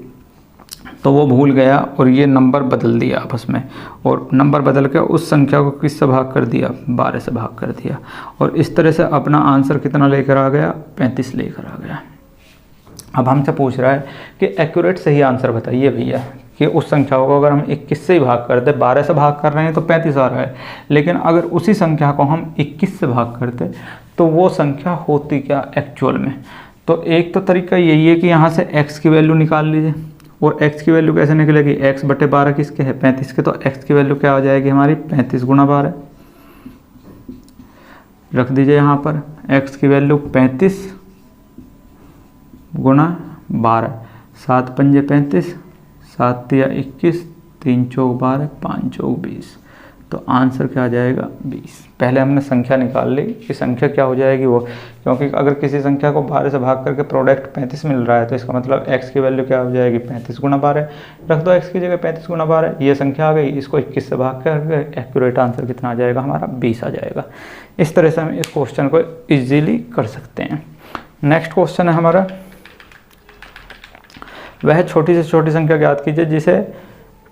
तो वो भूल गया और ये नंबर बदल दिया आपस में, और नंबर बदल के उस संख्या को किससे भाग कर दिया, 12 से भाग कर दिया, और इस तरह से अपना आंसर कितना लेकर आ गया, 35 लेकर आ गया। अब हमसे पूछ रहा है कि एक्यूरेट सही आंसर बताइए भैया, कि उस संख्या को अगर हम 21 से ही भाग करते, 12 से भाग कर रहे हैं तो 35 आ रहा है, लेकिन अगर उसी संख्या को हम 21 से भाग करते तो वो संख्या होती क्या एक्चुअल में। तो एक तो तरीका यही है कि यहाँ से x की वैल्यू निकाल लीजिए, और x की वैल्यू कैसे निकलेगी, x बटे 12 किसके है, 35 के, तो x की वैल्यू क्या हो जाएगी हमारी, 35 गुणा 12। रख दीजिए यहाँ पर x की वैल्यू 35 गुणा 12, 7 पंजे 35, 7 तिया 21, 3 चौक 12, 5 चौक 20। तो आंसर क्या आ जाएगा, 20। पहले हमने संख्या निकाल ली कि संख्या क्या हो जाएगी वो, क्योंकि अगर किसी संख्या को 12 से भाग करके प्रोडक्ट 35 मिल रहा है तो इसका मतलब x की वैल्यू क्या हो जाएगी, 35 गुणा 12। रख दो x की जगह 35 गुणा 12, ये संख्या आ गई, इसको 21 से भाग करके एक्यूरेट आंसर कितना आ जाएगा हमारा, 20 आ जाएगा। इस तरह से हम इस क्वेश्चन को ईजीली कर सकते हैं। नेक्स्ट क्वेश्चन है हमारा, वह छोटी से छोटी संख्या ज्ञात कीजिए जिसे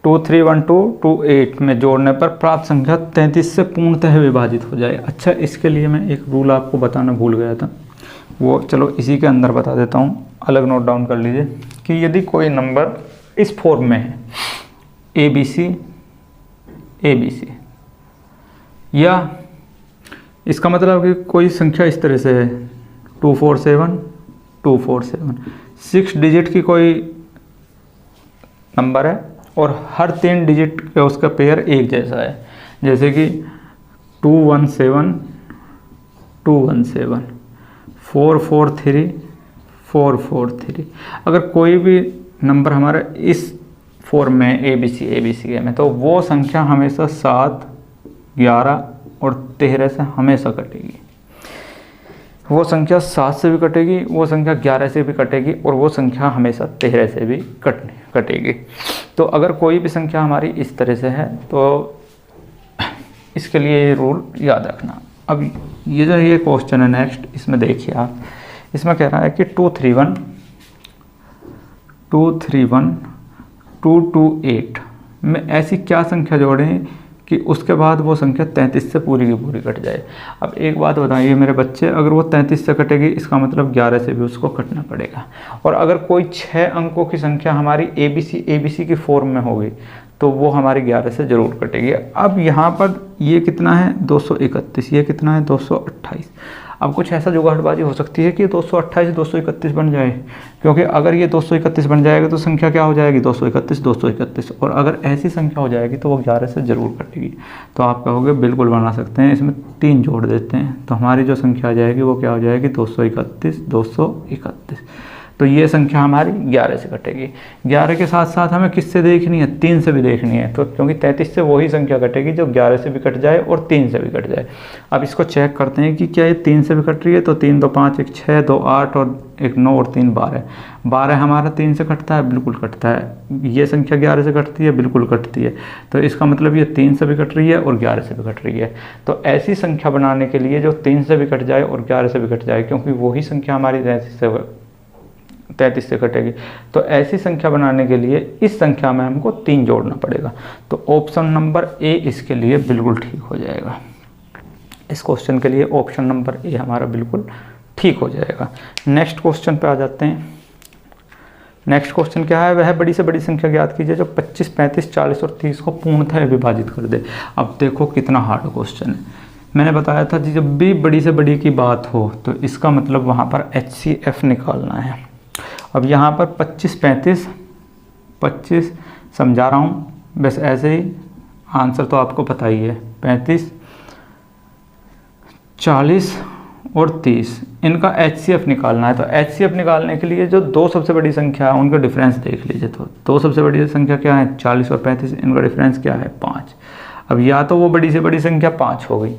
231228 में जोड़ने पर प्राप्त संख्या 33 से पूर्णतः विभाजित हो जाए। अच्छा, इसके लिए मैं एक रूल आपको बताना भूल गया था, वो चलो इसी के अंदर बता देता हूँ, अलग नोट डाउन कर लीजिए कि यदि कोई नंबर इस फॉर्म में है ABC ABC, या इसका मतलब कि कोई संख्या इस तरह से है 247 247, 6 डिजिट की कोई नंबर है और हर 3 डिजिट का उसका पेयर एक जैसा है, जैसे कि 217 217, 443 443। अगर कोई भी नंबर हमारा इस फॉर्म में ABC में, तो वो संख्या हमेशा 7, 11 और 13 से हमेशा कटेगी। वो संख्या 7 से भी कटेगी, वो संख्या 11 से भी कटेगी, और वो संख्या हमेशा 13 से भी कटेगी। तो अगर कोई भी संख्या हमारी इस तरह से है तो इसके लिए ये रूल याद रखना। अब ये जो ये क्वेश्चन है नेक्स्ट, इसमें देखिए आप, इसमें कह रहा है कि 231 228 में ऐसी क्या संख्या जोड़ें कि उसके बाद वो संख्या 33 से पूरी की पूरी कट जाए। अब एक बात बताइए मेरे बच्चे, अगर वो 33 से कटेगी इसका मतलब 11 से भी उसको कटना पड़ेगा, और अगर कोई 6 अंकों की संख्या हमारी ABC की फॉर्म में होगी तो वो हमारी 11 से ज़रूर कटेगी। अब यहाँ पर ये कितना है 231, ये कितना है 228। अब कुछ ऐसा जुगाड़बाजी हो सकती है कि 228 231 बन जाए, क्योंकि अगर ये 231 बन जाएगा तो संख्या क्या हो जाएगी 231, और अगर ऐसी संख्या हो जाएगी तो वो 11 से ज़रूर कटेगी। तो आप कहोगे बिल्कुल बना सकते हैं, इसमें 3 जोड़ देते हैं तो हमारी जो संख्या आ जाएगी वो क्या हो जाएगी 231। तो ये संख्या हमारी 11 से कटेगी। 11 के साथ साथ हमें किससे देखनी है, 3 से भी देखनी है, तो क्योंकि 33 से वही संख्या कटेगी जो 11 से भी कट जाए और 3 से भी कट जाए। अब इसको चेक करते हैं कि क्या ये 3 से भी कट रही है, तो 3 2 5 1 6 2 8 और 1 9 और 3 12। 12 हमारा 3 से कटता है, बिल्कुल कटता है। ये संख्या 11 से कटती है, बिल्कुल कटती है। तो इसका मतलब ये 3 से भी कट रही है और 11 से भी कट रही है। तो ऐसी संख्या बनाने के लिए जो 3 से भी कट जाए और 11 से भी कट जाए, क्योंकि वही संख्या हमारी 33 से 33 से कटेगी। तो ऐसी संख्या बनाने के लिए इस संख्या में हमको 3 जोड़ना पड़ेगा। तो ऑप्शन नंबर ए इसके लिए बिल्कुल ठीक हो जाएगा। इस क्वेश्चन के लिए ऑप्शन नंबर ए हमारा बिल्कुल ठीक हो जाएगा। नेक्स्ट क्वेश्चन पे आ जाते हैं। नेक्स्ट क्वेश्चन क्या है, वह बड़ी से बड़ी संख्या ज्ञात कीजिए जो 25, 35, 40 और 30 को पूर्णतः विभाजित कर दे। अब देखो कितना हार्ड क्वेश्चन है। मैंने बताया था कि जब भी बड़ी से बड़ी की बात हो तो इसका मतलब वहाँ पर HCF निकालना है। अब यहाँ पर 25, 35, 25 समझा रहा हूँ, बस ऐसे ही आंसर तो आपको पता ही है। 35, 40 और 30 इनका HCF निकालना है। तो HCF निकालने के लिए जो दो सबसे बड़ी संख्या है उनका डिफरेंस देख लीजिए। तो दो सबसे बड़ी संख्या क्या है, 40 और 35, इनका डिफरेंस क्या है, 5। अब या तो वो बड़ी से बड़ी संख्या 5 हो गई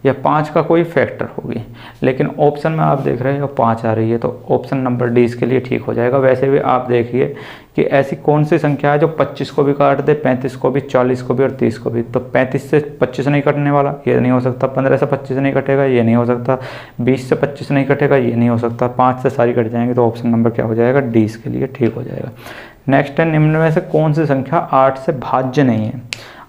या 5 का कोई फैक्टर होगी, लेकिन ऑप्शन में आप देख रहे हो 5 आ रही है, तो ऑप्शन नंबर डी इसके लिए ठीक हो जाएगा। वैसे भी आप देखिए कि ऐसी कौन सी संख्या है जो 25 को भी काट दे, 35 को भी, 40 को भी और 30 को भी। तो 35 से 25 नहीं कटने वाला, ये नहीं हो सकता। 15 से 25 नहीं कटेगा, ये नहीं हो सकता। 20 से 25 नहीं कटेगा, ये नहीं हो सकता। 5 से सारी कट जाएंगे, तो ऑप्शन नंबर क्या हो जाएगा, डी इसके लिए ठीक हो जाएगा। नेक्स्ट है, निम्न में से कौन सी संख्या 8 से भाज्य नहीं है।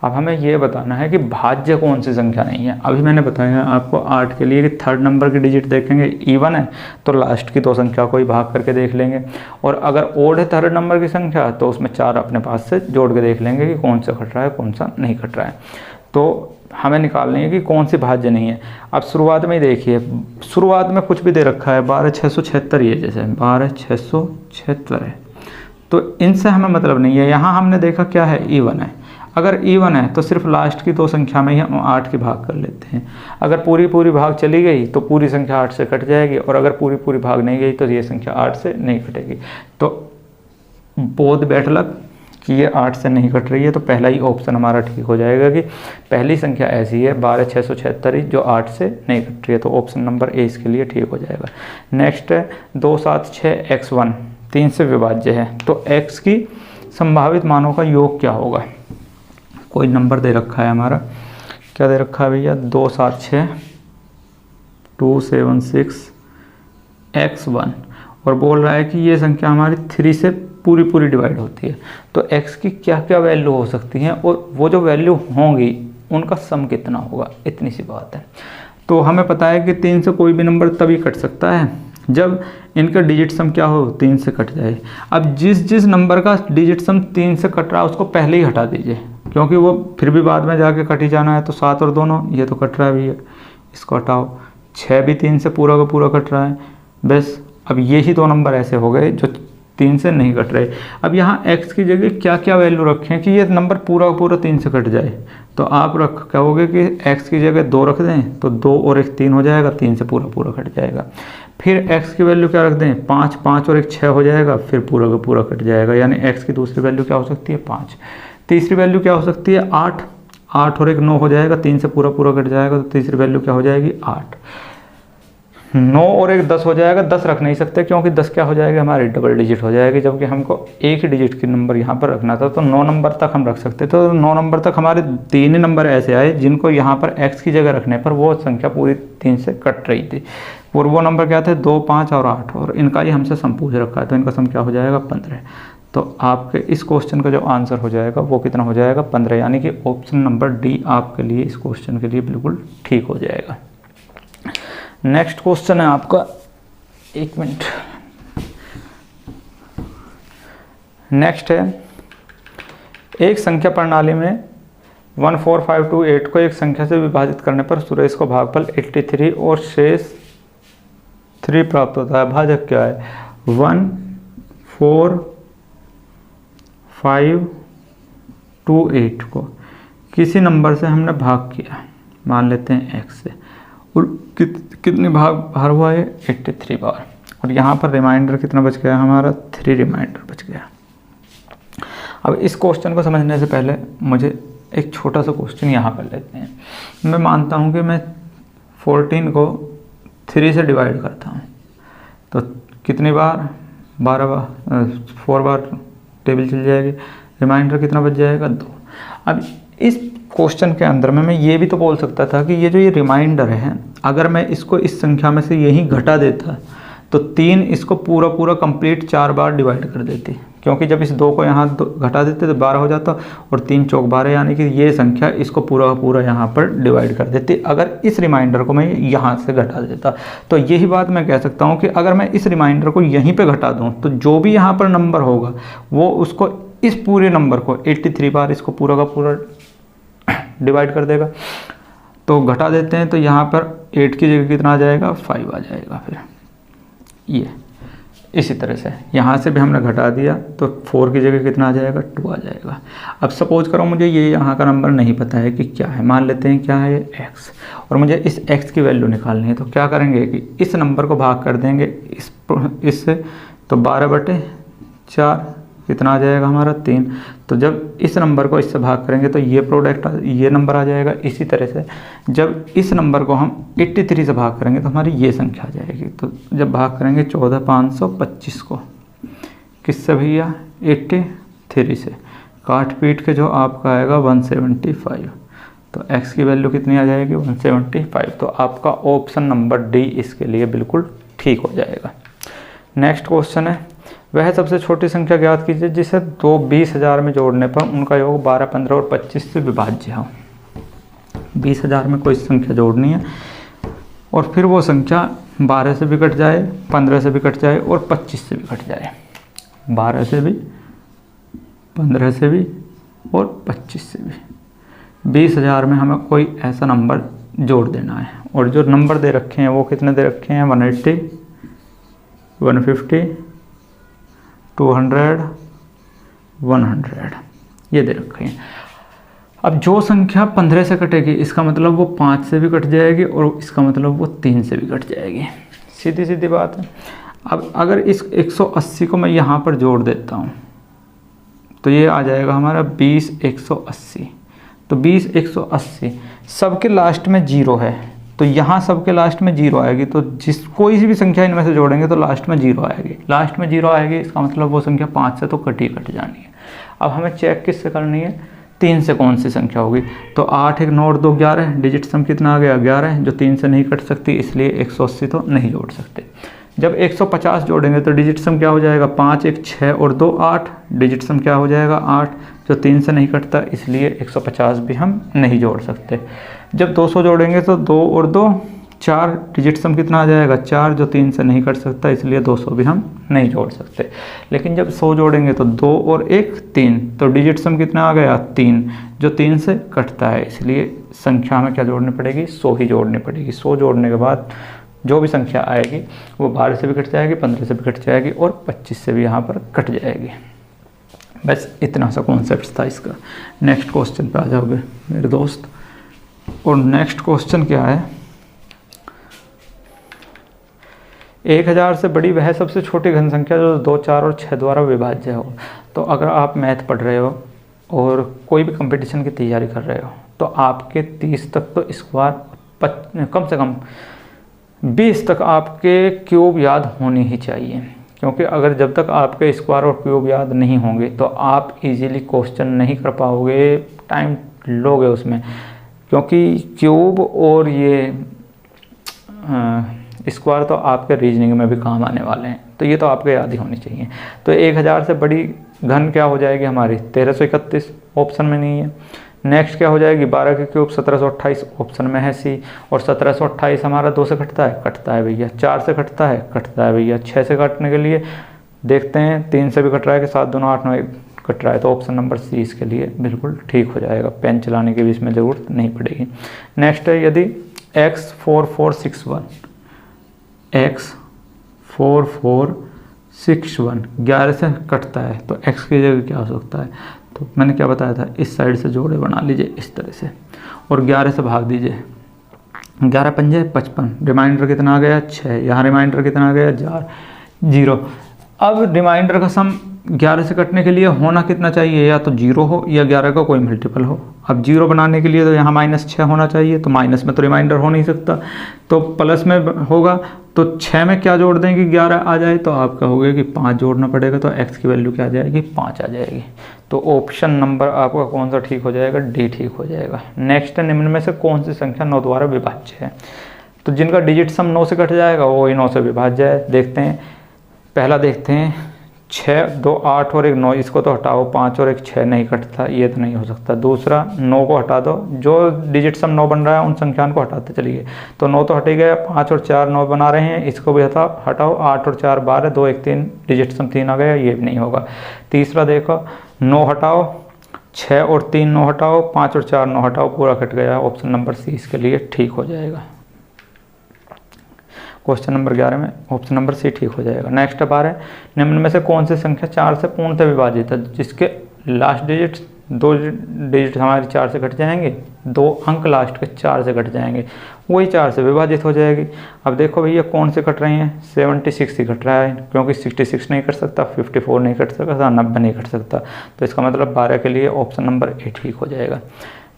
अब हमें ये बताना है कि भाज्य कौन सी संख्या नहीं है। अभी मैंने बताया आपको 8 के लिए कि थर्ड नंबर की डिजिट देखेंगे, इवन है तो लास्ट की 2 संख्या को ही भाग करके देख लेंगे, और अगर ओड है थर्ड नंबर की संख्या तो उसमें 4 अपने पास से जोड़ के देख लेंगे कि कौन सा कट रहा है कौन सा नहीं कट रहा है। तो हमें निकालनी है कि कौन सी भाज्य नहीं है। अब शुरुआत में ही देखिए, शुरुआत में कुछ भी दे रखा है, 12,676 ये जैसे 12,676 है, तो इनसे हमें मतलब नहीं है। यहाँ हमने देखा क्या है, इवन है। अगर इवन है तो सिर्फ लास्ट की 2 संख्या में ही हम 8 की भाग कर लेते हैं। अगर पूरी पूरी भाग चली गई तो पूरी संख्या 8 से कट जाएगी, और अगर पूरी पूरी भाग नहीं गई तो ये संख्या 8 से नहीं कटेगी। तो बोध बैठ लग कि ये 8 से नहीं कट रही है, तो पहला ही ऑप्शन हमारा ठीक हो जाएगा कि पहली संख्या ऐसी है 12,676 जो 8 से नहीं कट रही है। तो ऑप्शन नंबर ए इसके लिए ठीक हो जाएगा। नेक्स्ट है 276x1 3 से विभाज्य है, तो x की संभावित मानों का योग क्या होगा। कोई नंबर दे रखा है हमारा, क्या दे रखा है भैया, 276,276x1, और बोल रहा है कि ये संख्या हमारी 3 से पूरी पूरी डिवाइड होती है। तो x की क्या क्या वैल्यू हो सकती हैं, और वो जो वैल्यू होंगी उनका सम कितना होगा, इतनी सी बात है। तो हमें पता है कि 3 से कोई भी नंबर तभी कट सकता है जब इनका डिजिट सम क्या हो, 3 से कट जाए। अब जिस नंबर का डिजिट सम 3 से कट रहा है उसको पहले ही हटा दीजिए, क्योंकि वो फिर भी बाद में जाके कट ही जाना है। तो 7 और दोनों, ये तो कट रहा है भैया, इसको हटाओ। 6 भी 3 से पूरा का पूरा कट रहा है, बस। अब ये ही 2 नंबर ऐसे हो गए जो 3 से नहीं कट रहे। अब यहाँ x की जगह क्या क्या वैल्यू रखें कि ये नंबर पूरा का पूरा 3 से कट जाए। तो आप कहोगे कि x की जगह 2 रख दें, तो 2 और 1 3 हो जाएगा, 3 से पूरा पूरा कट जाएगा। फिर x की वैल्यू क्या रख दें, 5, 5 और 1 6 हो जाएगा, फिर पूरा का पूरा कट जाएगा। यानी x की दूसरी वैल्यू क्या हो सकती है, 5। तीसरी वैल्यू क्या हो सकती है, 8, 8 और 1 9 हो जाएगा, 3 से पूरा पूरा कट जाएगा, तो तीसरी वैल्यू क्या हो जाएगी, 8। 9 और 1 10 हो जाएगा, 10 रख नहीं सकते क्योंकि 10 क्या हो जाएगा, हमारी डबल डिजिट हो जाएगी, जबकि हमको एक ही डिजिट की नंबर यहाँ पर रखना था। तो 9 नंबर तक हम रख सकते, तो 9 नंबर तक हमारे 3 ही नंबर ऐसे आए जिनको यहाँ पर x की जगह रखने पर वो संख्या पूरी 3 से कट रही थी। और वो नंबर क्या थे, 2, 5 और 8, और इनका ही हमसे सम पूछ रखा है, तो इनका सम क्या हो जाएगा, 15। तो आपके इस क्वेश्चन का जो आंसर हो जाएगा वो कितना हो जाएगा, 15। यानी कि ऑप्शन नंबर डी आपके लिए इस क्वेश्चन के लिए बिल्कुल ठीक हो जाएगा। नेक्स्ट क्वेश्चन है आपका, 1 मिनट। नेक्स्ट है, एक संख्या प्रणाली में 14528 को एक संख्या से विभाजित करने पर सुरेश को भागफल 83 और शेष 3 प्राप्त होता है। भाजक क्या है, 14528 को किसी नंबर से हमने भाग किया, मान लेते हैं x से, और कितने बार हुआ है, 83 बार। और यहाँ पर रिमाइंडर कितना बच गया हमारा, 3 रिमाइंडर बच गया। अब इस क्वेश्चन को समझने से पहले मुझे एक छोटा सा क्वेश्चन यहाँ कर लेते हैं। मैं मानता हूँ कि मैं 14 को 3 से डिवाइड करता हूँ, तो कितनी बार, 12 बार, 4 बार टेबल चल जाएगी, रिमाइंडर कितना बच जाएगा, 2। अब इस क्वेश्चन के अंदर में मैं ये भी तो बोल सकता था कि ये जो ये रिमाइंडर है, अगर मैं इसको इस संख्या में से यही घटा देता तो 3 इसको पूरा पूरा कंप्लीट 4 बार डिवाइड कर देती, क्योंकि जब इस 2 को यहाँ घटा देते तो 12 हो जाता, और 3 चौक 12, यानी कि ये संख्या इसको पूरा पूरा यहाँ पर डिवाइड कर देती अगर इस रिमाइंडर को मैं यहाँ से घटा देता। तो यही बात मैं कह सकता हूँ कि अगर मैं इस रिमाइंडर को यहीं पे घटा दूँ तो जो भी यहाँ पर नंबर होगा वो उसको इस पूरे नंबर को 83 बार इसको पूरा का पूरा डिवाइड कर देगा। तो घटा देते हैं, तो यहाँ पर 8 की जगह कितना आ जाएगा, 5 आ जाएगा। फिर ये इसी तरह से यहाँ से भी हमने घटा दिया तो 4 की जगह कितना आ जाएगा, 2 आ जाएगा। अब सपोज करो मुझे ये यहाँ का नंबर नहीं पता है कि क्या है, मान लेते हैं क्या है x, और मुझे इस x की वैल्यू निकालनी है। तो क्या करेंगे कि इस नंबर को भाग कर देंगे इससे, तो 12/4 कितना आ जाएगा हमारा, 3। तो जब इस नंबर को इससे भाग करेंगे तो ये प्रोडक्ट ये नंबर आ जाएगा। इसी तरह से जब इस नंबर को हम 83 से भाग करेंगे तो हमारी ये संख्या आ जाएगी। तो जब भाग करेंगे 14,525 को किससे भैया, 83 से, काट पीट के जो आपका आएगा 175। तो x की वैल्यू कितनी आ जाएगी, 175। तो आपका ऑप्शन नंबर डी इसके लिए बिल्कुल ठीक हो जाएगा। नेक्स्ट क्वेश्चन है, वह सबसे छोटी संख्या ज्ञात कीजिए जिसे 20,000 में जोड़ने पर उनका योग 12, 15 और 25 से विभाज्य हो। 20,000 में कोई संख्या जोड़नी है और फिर वो संख्या 12 से भी कट जाए, 15 से भी कट जाए और 25 से भी कट जाए। 12 से भी, 15 से भी और 25 से भी। 20,000 में हमें कोई ऐसा नंबर जोड़ देना है, और जो नंबर दे रखे हैं वो कितने दे रखे हैं, 180, 150, 200, 100 ये दे रखे हैं। अब जो संख्या 15 से कटेगी इसका मतलब वो 5 से भी कट जाएगी, और इसका मतलब वो 3 से भी कट जाएगी। सीधी सीधी बात है। अब अगर इस 180 को मैं यहाँ पर जोड़ देता हूँ तो ये आ जाएगा हमारा 20, 180। तो 20, 180 सबके लास्ट में 0 है, तो यहाँ सबके लास्ट में 0 आएगी। तो कोई भी संख्या इनमें से जोड़ेंगे तो लास्ट में 0 आएगी। लास्ट में 0 आएगी इसका मतलब वो संख्या 5 से तो कट जानी है। अब हमें चेक किससे करनी है, 3 से कौन सी संख्या होगी। तो 8, 1, 9 और 2, 11, डिजिट सम कितना आ गया, 11, जो 3 से नहीं कट सकती, इसलिए 180 तो नहीं जोड़ सकते। जब 150 जोड़ेंगे तो डिजिट सम क्या हो जाएगा, 5, 1, 6 और 2, 8, डिजिट सम क्या हो जाएगा, 8, जो 3 से नहीं कटता, इसलिए 150 भी हम नहीं जोड़ सकते। जब 200 जोड़ेंगे तो 2 और 2, 4, डिजिट सम कितना आ जाएगा, 4, जो 3 से नहीं कट सकता, इसलिए 200 भी हम नहीं जोड़ सकते। लेकिन जब 100 जोड़ेंगे तो 2 और 1, 3, तो डिजिट सम कितना आ गया, 3, जो 3 से कटता है, इसलिए संख्या हमें क्या जोड़नी पड़ेगी, 100 ही जोड़नी पड़ेगी। 100 जोड़ने के बाद जो भी संख्या आएगी वो 12 से भी कट जाएगी, 15 से भी कट जाएगी और 25 से भी यहाँ पर कट जाएगी। बस इतना सा कॉन्सेप्ट था इसका। नेक्स्ट क्वेश्चन पे आ जाओगे मेरे दोस्त। और नेक्स्ट क्वेश्चन क्या है, 1000 से बड़ी वह सबसे छोटी घन संख्या जो 2, 4 और 6 द्वारा विभाज्य हो। तो अगर आप मैथ पढ़ रहे हो और कोई भी कंपटीशन की तैयारी कर रहे हो तो आपके 30 तक तो स्क्वायर, कम से कम 20 तक आपके क्यूब याद होनी ही चाहिए, क्योंकि अगर जब तक आपके स्क्वायर और क्यूब याद नहीं होंगे तो आप इजीली क्वेश्चन नहीं कर पाओगे, टाइम लोगे उसमें, क्योंकि क्यूब और ये स्क्वायर तो आपके रीजनिंग में भी काम आने वाले हैं, तो ये तो आपको याद ही होनी चाहिए। तो 1000 से बड़ी घन क्या हो जाएगी हमारी, 1331, ऑप्शन में नहीं है। नेक्स्ट क्या हो जाएगी, 12 के क्यूब 1728, ऑप्शन में है सी। और 1728 हमारा 2 से कटता है भैया, 4 से कटता है भैया, 6 से काटने के लिए देखते हैं, 3 से भी कट रहा है कि 7, 2, 8, 9 कट रहा है, तो ऑप्शन नंबर सी इसके लिए बिल्कुल ठीक हो जाएगा। पेन चलाने की भी इसमें ज़रूरत नहीं पड़ेगी। नेक्स्ट है, यदि x4461 11 से कटता है तो x की जगह क्या हो सकता है, तो मैंने क्या बताया था, इस साइड से जोड़े बना लीजिए इस तरह से, और 11 से भाग दीजिए, 11 पंजे 55, रिमाइंडर कितना आ गया 6, यहाँ रिमाइंडर कितना आ गया 0। अब रिमाइंडर का सम 11 से कटने के लिए होना कितना चाहिए, या तो 0 हो या 11 का कोई मल्टीपल हो। अब 0 बनाने के लिए तो यहाँ -6 होना चाहिए, तो माइनस में तो रिमाइंडर हो नहीं सकता, तो प्लस में होगा। तो 6 में क्या जोड़ देंगे 11 आ जाए, तो आपका हो गया कि 5 जोड़ना पड़ेगा, तो x की वैल्यू क्या आ जाएगी, 5 आ जाएगी। तो ऑप्शन नंबर आपका कौन सा ठीक हो जाएगा, डी ठीक हो जाएगा। नेक्स्ट है, निम्न में से कौन सी संख्या 9 द्वारा विभाज्य है। तो जिनका डिजिट सम 9 से कट जाएगा वो ही 9 से विभाज्य है। देखते हैं, पहला देखते हैं 6, 2, 8 और 1 9, इसको तो हटाओ, 5 और 1 6 नहीं कटता, ये तो नहीं हो सकता। दूसरा 9 को हटा दो, जो डिजिट सम 9 बन रहा है उन संख्याओं को हटाते चलिए, तो 9 तो हट ही गया, 5 और 4 9 बना रहे हैं, इसको भी हटाओ, 8 और 4 12, 2 1 3, डिजिट सम 3 आ गया, ये भी नहीं होगा। तीसरा देखो 9 हटाओ, 6 और 3 9 हटाओ, 5 और 4 9 हटाओ, पूरा कट गया। ऑप्शन नंबर सी इसके लिए ठीक हो जाएगा। क्वेश्चन नंबर 11 में ऑप्शन नंबर सी ठीक हो जाएगा। नेक्स्ट 12, निम्न में से कौन सी संख्या 4 से पूर्णतः विभाजित है, जिसके लास्ट डिजिट 2 डिजिट हमारे 4 से कट जाएंगे, 2 अंक लास्ट के 4 से कट जाएंगे, वही 4 से विभाजित हो जाएगी। अब देखो भैया कौन से कट रहे हैं, 76 ही कट रहा है, क्योंकि 66 नहीं कट सकता, 54 नहीं कट सकता, 90 नहीं कट सकता, तो इसका मतलब 12 के लिए ऑप्शन नंबर ए ठीक हो जाएगा।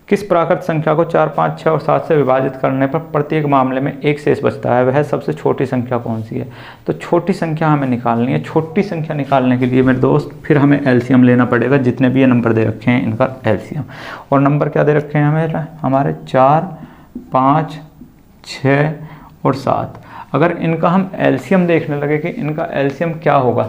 किस प्राकृत संख्या को 4, 5, 6 और 7 से विभाजित करने पर प्रत्येक मामले में एक शेष बचता है, वह सबसे छोटी संख्या कौन सी है। तो छोटी संख्या हमें निकालनी है। छोटी संख्या निकालने के लिए मेरे दोस्त फिर हमें एलसीएम लेना पड़ेगा, जितने भी ये नंबर दे रखे हैं इनका एलसीएम। और नंबर क्या दे रखे हैं हमारे 4, 5, 6 और 7। अगर इनका हम एलसीएम देखने लगे कि इनका एलसीएम क्या होगा,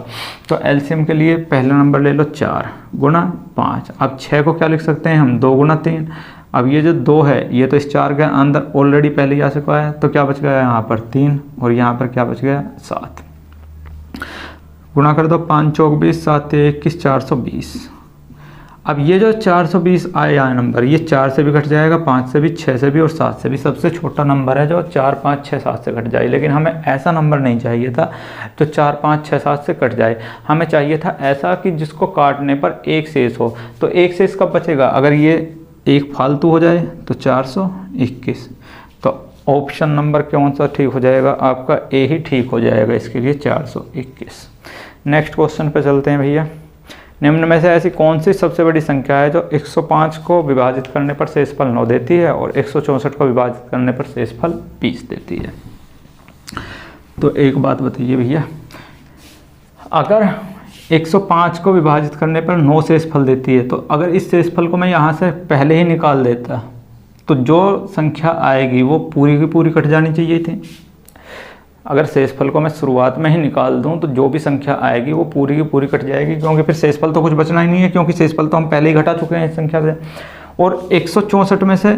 तो एलसीएम के लिए पहला नंबर ले लो 4 गुणा 5। अब 6 को क्या लिख सकते हैं हम, 2 गुणा 3। अब ये जो 2 है ये तो इस 4 के अंदर ऑलरेडी पहले ही आ चुका है, तो क्या बच गया यहाँ पर 3 और यहाँ पर क्या बच गया 7। गुणा कर दो, 5 चौक 20, 7 21, 420। अब ये जो 420 आया नंबर, ये 4 से भी कट जाएगा, 5 से भी, 6 से भी और 7 से भी। सबसे छोटा नंबर है जो 4, 5, 6, 7 से कट जाए। लेकिन हमें ऐसा नंबर नहीं चाहिए था जो 4, 5, 6, 7 से कट जाए, हमें चाहिए था ऐसा कि जिसको काटने पर एक शेष हो। तो एक शेष कब बचेगा, अगर ये एक फालतू हो जाए तो 421। तो ऑप्शन नंबर कौन सा ठीक हो जाएगा, आपका ए ही ठीक हो जाएगा इसके लिए, 421। नेक्स्ट क्वेश्चन पे चलते हैं भैया। निम्न में से ऐसी कौन सी सबसे बड़ी संख्या है जो 105 को विभाजित करने पर शेषफल 9 देती है और 164 को विभाजित करने पर शेषफल 20 देती है। तो एक बात बताइए भैया, अगर 105 को विभाजित करने पर 9 शेषफल देती है, तो अगर इस शेषफल को मैं यहाँ से पहले ही निकाल देता तो जो संख्या आएगी वो पूरी की पूरी कट जानी चाहिए थी। अगर शेषफल को मैं शुरुआत में ही निकाल दूं तो जो भी संख्या आएगी वो पूरी की पूरी कट जाएगी, क्योंकि फिर शेषफल तो कुछ बचना ही नहीं है, क्योंकि शेषफल तो हम पहले ही घटा चुके हैं इस संख्या से। और 164 में से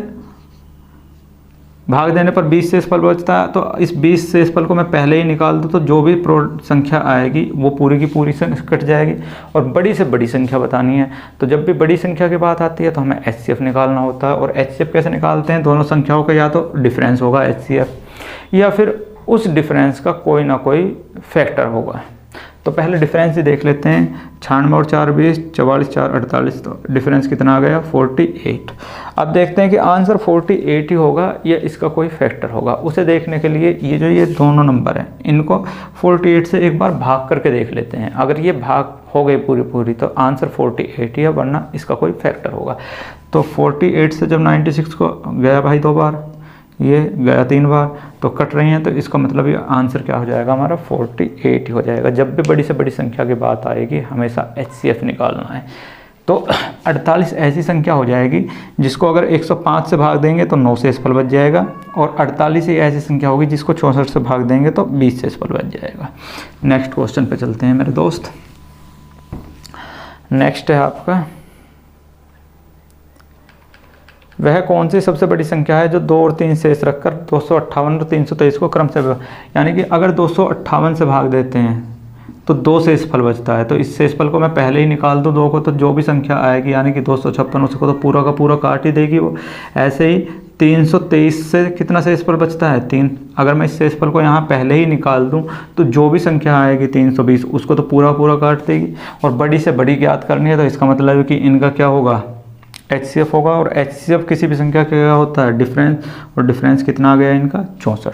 भाग देने पर 20 शेषफल बचता है, तो इस 20 शेषफल को मैं पहले ही निकाल दूं तो जो भी संख्या आएगी वो पूरी की पूरी से कट जाएगी। और बड़ी से बड़ी संख्या बतानी है, तो जब भी बड़ी संख्या की बात आती है तो हमें एचसीएफ निकालना होता है। और एचसीएफ कैसे निकालते हैं, दोनों संख्याओं का या तो डिफरेंस होगा एचसीएफ, या फिर उस डिफरेंस का कोई ना कोई फैक्टर होगा। तो पहले डिफरेंस ही देख लेते हैं, 96 और 4 20, 44 4 48, तो डिफरेंस कितना आ गया 48। अब देखते हैं कि आंसर 48 ही होगा या इसका कोई फैक्टर होगा। उसे देखने के लिए ये दोनों नंबर हैं, इनको 48 से एक बार भाग करके देख लेते हैं। अगर ये भाग हो गई पूरी तो आंसर 48 ही है, वरना इसका कोई फैक्टर होगा। तो 48 से जब 96 को गया भाई 2 बार, ये गया 3 बार, तो कट रही हैं, तो इसका मतलब ये आंसर क्या हो जाएगा हमारा 48 ही हो जाएगा। जब भी बड़ी से बड़ी संख्या की बात आएगी हमेशा एचसीएफ निकालना है। तो 48 ऐसी संख्या हो जाएगी जिसको अगर 105 से भाग देंगे तो 9 शेषफल बच जाएगा, और 48 ही ऐसी संख्या होगी जिसको 64 से भाग देंगे तो 20 शेषफल बच जाएगा। नेक्स्ट क्वेश्चन पे चलते हैं मेरे दोस्त। नेक्स्ट है आपका, वह कौन सी सबसे बड़ी संख्या है जो 2 और 3 शेष रखकर 258 और 323 को क्रम से, यानी कि अगर 258 से भाग देते हैं तो 2 शेषफल बचता है। तो इस शेषफल को मैं पहले ही निकाल दूं 2 को, तो जो भी संख्या आएगी यानी कि 256 उसको तो पूरा का पूरा काट ही देगी वो। ऐसे ही 323 से कितना शेषफल बचता है 3, अगर मैं इस शेषफल को यहाँ पहले ही निकाल दूं तो जो भी संख्या आएगी 320 उसको तो पूरा पूरा काट देगी। और बड़ी से बड़ी ज्ञात करनी है, तो इसका मतलब है कि इनका क्या होगा एचसीएफ होगा। और एचसीएफ किसी भी संख्या का क्या होता है डिफरेंस, और डिफरेंस कितना आ गया इनका 64।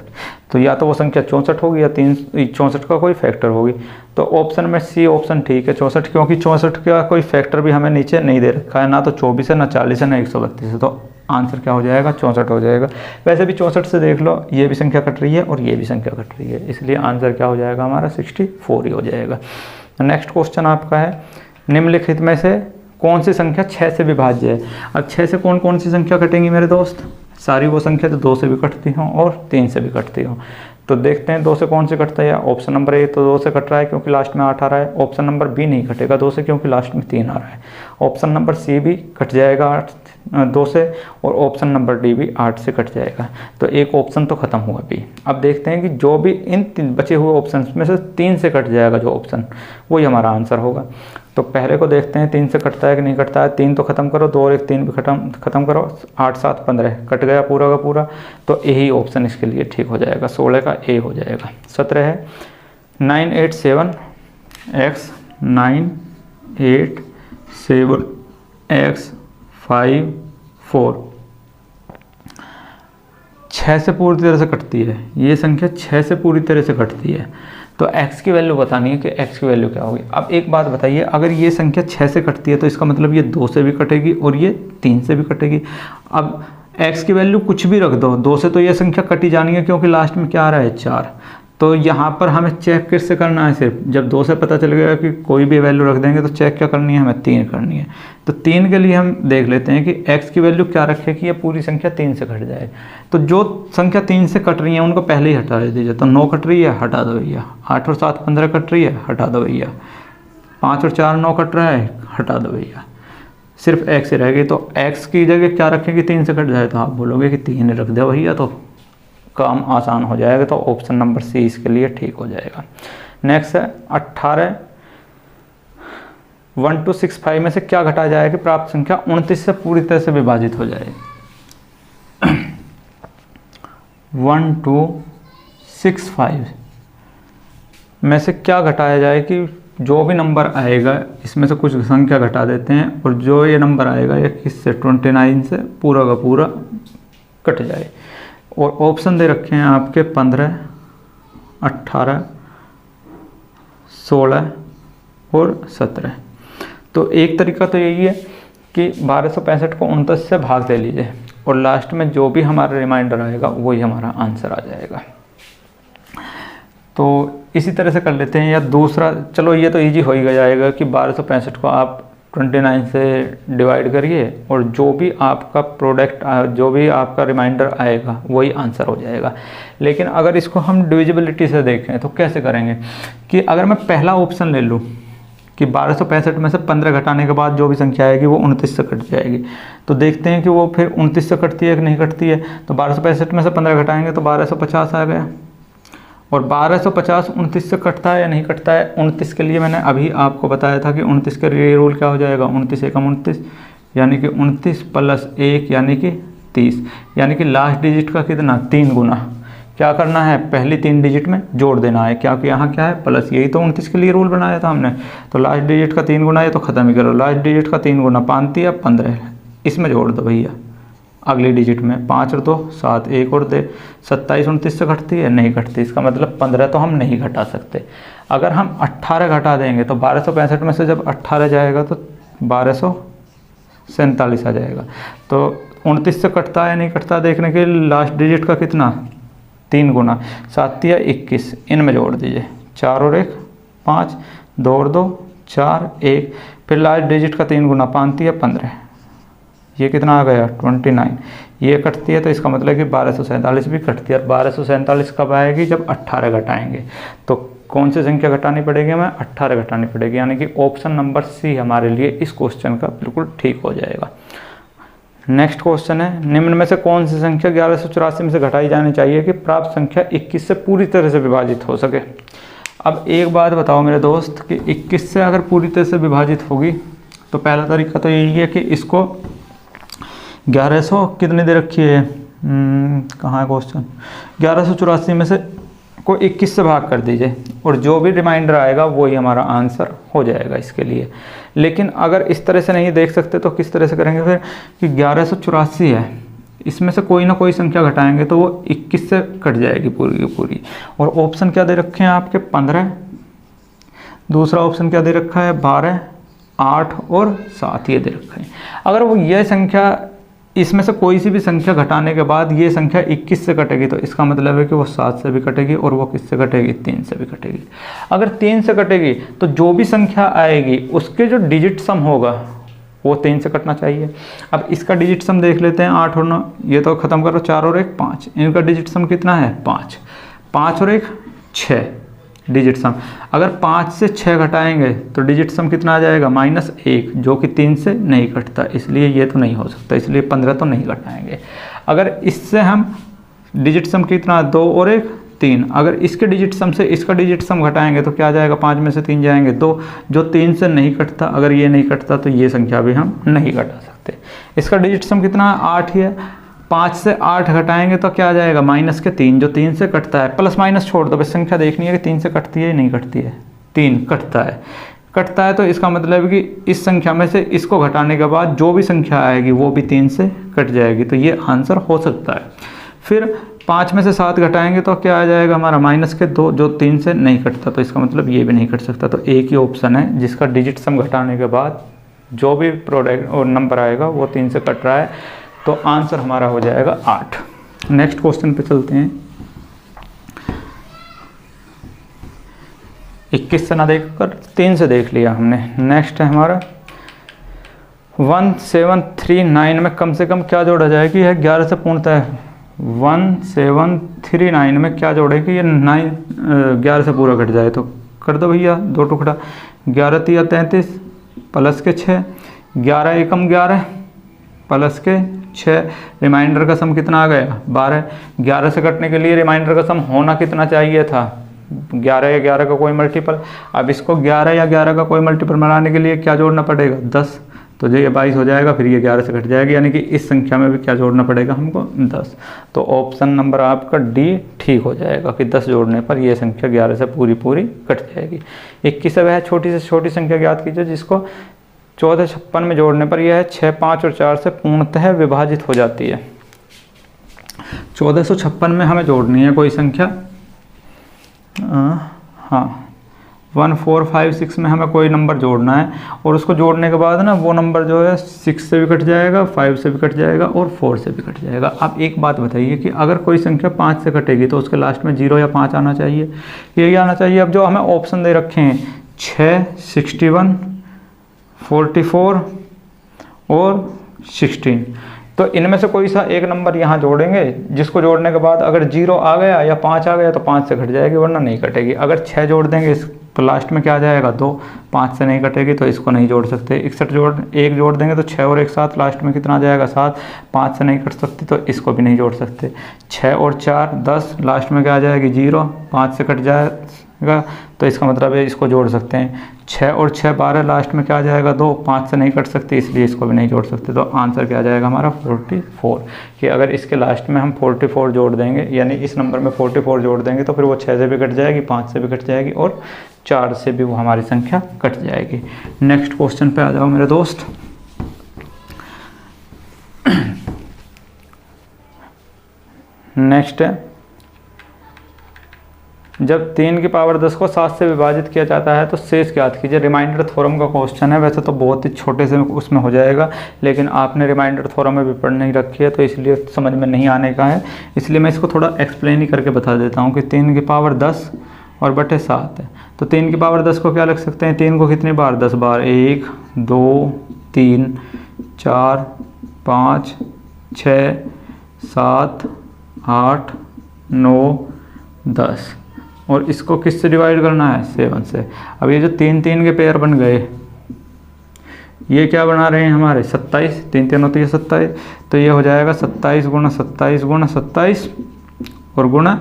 तो या तो वो संख्या 64 होगी या 64 का कोई फैक्टर होगी। तो ऑप्शन में सी ऑप्शन ठीक है 64, क्योंकि 64 का कोई फैक्टर भी हमें नीचे नहीं दे रखा है, ना तो 24 है, ना 40 है, ना 132 है। तो आंसर क्या हो जाएगा 64 हो जाएगा। वैसे भी 64 से देख लो, ये भी संख्या कट रही है और ये भी संख्या कट रही है, इसलिए आंसर क्या हो जाएगा हमारा 64 ही हो जाएगा। नेक्स्ट क्वेश्चन आपका है, निम्नलिखित में से कौन सी संख्या 6 से विभाज्य है। अब 6 से कौन कौन सी संख्या कटेंगी मेरे दोस्त, सारी वो संख्या जो 2 से भी कटती हों और 3 से भी कटती हों। तो देखते हैं 2 से कौन से कटता है। ऑप्शन नंबर ए तो 2 से कट रहा है क्योंकि लास्ट में 8 आ रहा है। ऑप्शन नंबर बी नहीं कटेगा 2 से क्योंकि लास्ट में 3 आ रहा है। ऑप्शन नंबर सी भी कट जाएगा 2 से, और ऑप्शन नंबर डी भी 8 से कट जाएगा। तो एक ऑप्शन तो खत्म हुआ भी। अब देखते हैं कि जो भी इन बचे हुए ऑप्शन में से 3 से कट जाएगा जो ऑप्शन, वही हमारा आंसर होगा। तो पहले को देखते हैं 3 से कटता है कि नहीं कटता है। 3 तो खत्म करो, 2 और 1 3 भी खत्म करो, 8 7 15 कट गया पूरा का पूरा। तो यही ऑप्शन इसके लिए ठीक हो जाएगा, 16 का ए हो जाएगा। 17 है 987x 987x 5 4 6 से पूरी तरह से कटती है। ये संख्या 6 से पूरी तरह से कटती है। तो x की वैल्यू बतानी है कि x की वैल्यू क्या होगी। अब एक बात बताइए, अगर ये संख्या 6 से कटती है तो इसका मतलब ये 2 से भी कटेगी और ये 3 से भी कटेगी। अब x की वैल्यू कुछ भी रख दो, 2 से तो ये संख्या कटी जानी है क्योंकि लास्ट में क्या आ रहा है 4। तो यहाँ पर हमें चेक किससे करना है, सिर्फ जब 2 से पता चल गया कि कोई भी वैल्यू रख देंगे तो चेक क्या करनी है, हमें 3 करनी है। तो 3 के लिए हम देख लेते हैं कि x की वैल्यू क्या रखे कि ये पूरी संख्या 3 से कट जाए। तो जो संख्या 3 से कट रही है उनको पहले ही हटा दीजिए। तो 9 कट रही है, हटा दो भैया। 8 और 7 15 कट रही है, हटा दो भैया। 5 और 4 9 कट रहा है, हटा दो भैया। सिर्फ x ही रहेगी। तो x की जगह क्या रखें कि 3 से कट जाए, तो आप बोलोगे कि 3 रख दो भैया, तो काम आसान हो जाएगा। तो ऑप्शन नंबर सी इसके लिए ठीक हो जाएगा। नेक्स्ट है 18 1265 में से क्या घटाया जाए कि प्राप्त संख्या 29 से पूरी तरह से विभाजित हो जाए। 1265 में से क्या घटाया जाए कि जो भी नंबर आएगा इसमें से कुछ संख्या घटा देते हैं और जो ये नंबर आएगा ये किससे 29 से पूरा का पूरा कट जाए। और ऑप्शन दे रखे हैं आपके 15 18 16 और 17। तो एक तरीका तो यही है कि 1265 को 29 से भाग दे लीजिए और लास्ट में जो भी हमारा रिमाइंडर आएगा वही हमारा आंसर आ जाएगा। तो इसी तरह से कर लेते हैं। या दूसरा, चलो ये तो इजी हो ही जाएगा कि 1265 को आप 29 से डिवाइड करिए और जो भी आपका प्रोडक्ट, जो भी आपका रिमाइंडर आएगा वही आंसर हो जाएगा। लेकिन अगर इसको हम डिविजिबिलिटी से देखें तो कैसे करेंगे कि अगर मैं पहला ऑप्शन ले लूँ कि 1265 में से 15 घटाने के बाद जो भी संख्या आएगी वो 29 से कट जाएगी। तो देखते हैं कि वो फिर 29 से कटती है कि नहीं कटती है। तो 1265 में से 15 घटाएंगे तो 1250 आ गया। और 1250 29 से कटता है या नहीं कटता है। 29 के लिए मैंने अभी आपको बताया था कि 29 के लिए रूल क्या हो जाएगा, 29 एकम 29 यानी कि 29 प्लस 1 यानी कि 30, यानी कि लास्ट डिजिट का कितना 3 गुना क्या करना है, पहली 3 डिजिट में जोड़ देना है। क्या कि यहाँ क्या है प्लस, यही तो 29 के लिए रूल बनाया था हमने। तो लास्ट डिजिट का 3 गुना, ये तो ख़त्म ही करो। लास्ट डिजिट का 3 गुना 5 या 15, इसमें जोड़ दो भैया अगली डिजिट में। 5 और 2 7, 1 और 2 27 29 से घटती है, नहीं घटती। इसका मतलब 15 तो हम नहीं घटा सकते। अगर हम 18 घटा देंगे तो 1265 में से जब 18 जाएगा तो 1247 आ जाएगा। तो 29 से कटता है नहीं कटता देखने के लिए लास्ट डिजिट का कितना 3 गुना, 7 या 21, इनमें जोड़ दीजिए। 4 और 1 5, 2 और 2 4, 1, फिर लास्ट डिजिट का 3 गुना 5 या 15, ये कितना आ गया 29। ये कटती है तो इसका मतलब कि 1247 भी कटती है। और 1247 कब आएगी, जब 18 घटाएंगे। तो कौन सी संख्या घटानी पड़ेगी हमें, 18 घटानी पड़ेगी। यानी कि ऑप्शन नंबर सी हमारे लिए इस क्वेश्चन का बिल्कुल ठीक हो जाएगा। नेक्स्ट क्वेश्चन है, निम्न में से कौन सी संख्या 1184 में से घटाई जानी चाहिए कि प्राप्त संख्या 21 से पूरी तरह से विभाजित हो सके। अब एक बात बताओ मेरे दोस्त कि 21 से अगर पूरी तरह से विभाजित होगी तो पहला तरीका तो यही है कि इसको 1100 कितनी दे रखी है, कहाँ है क्वेश्चन, 1184 में से को 21 से भाग कर दीजिए और जो भी रिमाइंडर आएगा वही हमारा आंसर हो जाएगा इसके लिए। लेकिन अगर इस तरह से नहीं देख सकते तो किस तरह से करेंगे फिर कि 1184 है, इसमें से कोई ना कोई संख्या घटाएंगे तो वो 21 से कट जाएगी पूरी की पूरी। और ऑप्शन क्या दे रखे हैं आपके 15, दूसरा ऑप्शन क्या दे रखा है 12, 8 और 7 ये दे रखा है। अगर वो ये संख्या, इसमें से कोई सी भी संख्या घटाने के बाद ये संख्या 21 से कटेगी तो इसका मतलब है कि वो 7 से भी कटेगी और वो किससे कटेगी 3 से भी कटेगी। अगर 3 से कटेगी तो जो भी संख्या आएगी उसके जो डिजिट सम होगा वो 3 से कटना चाहिए। अब इसका डिजिट सम देख लेते हैं, 8 और 9, ये तो ख़त्म करो, 4 और 1 5, इनका डिजिट सम कितना है 5, 5 और 1 6 डिजिट सम। अगर 5 से 6 घटाएंगे तो डिजिट सम कितना आ जाएगा -1, जो कि 3 से नहीं कटता, इसलिए ये तो नहीं हो सकता, इसलिए 15 तो नहीं घटाएंगे। अगर इससे हम डिजिट सम कितना 2 और 1 3, अगर इसके डिजिट सम से इसका डिजिट सम घटाएंगे तो क्या जाएगा, 5 में से 3 जाएंगे 2, जो 3 से नहीं कटता। अगर ये नहीं कटता तो ये संख्या भी हम नहीं घटा सकते। इसका डिजिट सम कितना है 8 ही है, 5 से 8 घटाएंगे तो क्या आ जाएगा -3, जो 3 से कटता है। प्लस माइनस छोड़ दो, बस संख्या देखनी है कि 3 से कटती है या नहीं कटती है। 3 कटता है तो इसका मतलब है कि इस संख्या में से इसको घटाने के बाद जो भी संख्या आएगी वो भी 3 से कट जाएगी, तो ये आंसर हो सकता है। फिर 5 में से 7 घटाएंगे तो क्या आ जाएगा हमारा -2, जो 3 से नहीं कटता, तो इसका मतलब ये भी नहीं कट सकता। तो एक ही ऑप्शन है जिसका डिजिट सम घटाने के बाद जो भी प्रोडक्ट और नंबर आएगा वो 3 से कट रहा है, तो आंसर हमारा हो जाएगा 8। नेक्स्ट क्वेश्चन पे चलते हैं। 21 से ना देखकर 3 से देख लिया हमने। नेक्स्ट है हमारा 1739 में कम से कम क्या जोड़ा जाएगी, यह 11 से पूर्णतः 1739 में क्या जोड़ेगी, ये 11 से पूरा कट जाए तो कर दो भैया 2 टुकड़ा, 11 तिया 33 प्लस के 6, 11 एकम 11 प्लस के 6, रिमाइंडर का सम कितना आ गया 12। 11 से कटने के लिए रिमाइंडर का सम होना कितना चाहिए था 11 या 11 का कोई मल्टीपल। अब इसको 11 या 11 का कोई मल्टीपल बनाने के लिए क्या जोड़ना पड़ेगा 10, तो जो ये 22 हो जाएगा, फिर ये 11 से कट जाएगी, यानी कि इस संख्या में भी क्या जोड़ना पड़ेगा हमको 10। तो ऑप्शन नंबर आपका डी ठीक हो जाएगा कि 10 जोड़ने पर ये संख्या 11 से पूरी कट जाएगी। 21 वह छोटी से छोटी संख्या ज्ञात कीजिए जिसको 1456 में जोड़ने पर यह 6, 5 और 4 से पूर्णतः विभाजित हो जाती है। 1456 में हमें जोड़नी है कोई संख्या, हाँ 1456 में हमें कोई नंबर जोड़ना है, और उसको जोड़ने के बाद ना वो नंबर जो है 6 से भी कट जाएगा, 5 से भी कट जाएगा और 4 से भी कट जाएगा। अब एक बात बताइए कि अगर कोई संख्या 5 से कटेगी तो उसके लास्ट में 0 या 5 आना चाहिए, यही आना चाहिए। अब जो हमें ऑप्शन दे रखे हैं 6, 61, 44 और 16, तो इनमें से कोई सा एक नंबर यहाँ जोड़ेंगे, जिसको जोड़ने के बाद अगर 0 आ गया या 5 आ गया तो 5 से कट जाएगी, वरना नहीं कटेगी। अगर 6 जोड़ देंगे तो लास्ट में क्या आ जाएगा 2, 5 से नहीं कटेगी, तो इसको नहीं जोड़ सकते। 1 जोड़ देंगे तो 6 और 1 7, लास्ट में कितना आ जाएगा 7, 5 से नहीं कट सकती, तो इसको भी नहीं जोड़ सकते। 6 और 4 10, लास्ट में क्या आ जाएगी 0, 5 से कट जाएगा, तो इसका मतलब है इसको जोड़ सकते हैं। 6 और 6 12, लास्ट में क्या आ जाएगा 2, 5 से नहीं कट सकती, इसलिए इसको भी नहीं जोड़ सकते। तो आंसर क्या आ जाएगा हमारा 44, कि अगर इसके लास्ट में हम 44 जोड़ देंगे, यानी इस नंबर में 44 जोड़ देंगे तो फिर वो 6 से भी कट जाएगी, 5 से भी कट जाएगी और 4 से भी वो हमारी संख्या कट जाएगी। नेक्स्ट क्वेश्चन पे आ जाओ मेरे दोस्त। नेक्स्ट है, जब 3 की पावर 10 को 7 से विभाजित किया जाता है तो शेष ज्ञात कीजिए। रिमाइंडर थ्योरम का क्वेश्चन है, वैसे तो बहुत ही छोटे से उसमें हो जाएगा, लेकिन आपने रिमाइंडर थ्योरम में भी पढ़ नहीं रखी है तो इसलिए समझ में नहीं आने का है, इसलिए मैं इसको थोड़ा एक्सप्लेन ही करके बता देता हूँ कि 3 की पावर 10 और बटे 7 है। तो 3 की पावर 10 को क्या लिख सकते हैं, 3 को कितनी बार 10 बार, 1 2 3 4 5 6 7 8 9 10, और इसको किससे डिवाइड करना है 7 से। अब ये जो 3 3 के पेयर बन गए, ये क्या बना रहे हैं हमारे 27, 3 3 होती है 27, तो ये हो जाएगा 27 गुणा 27 गुणा 27 और गुणा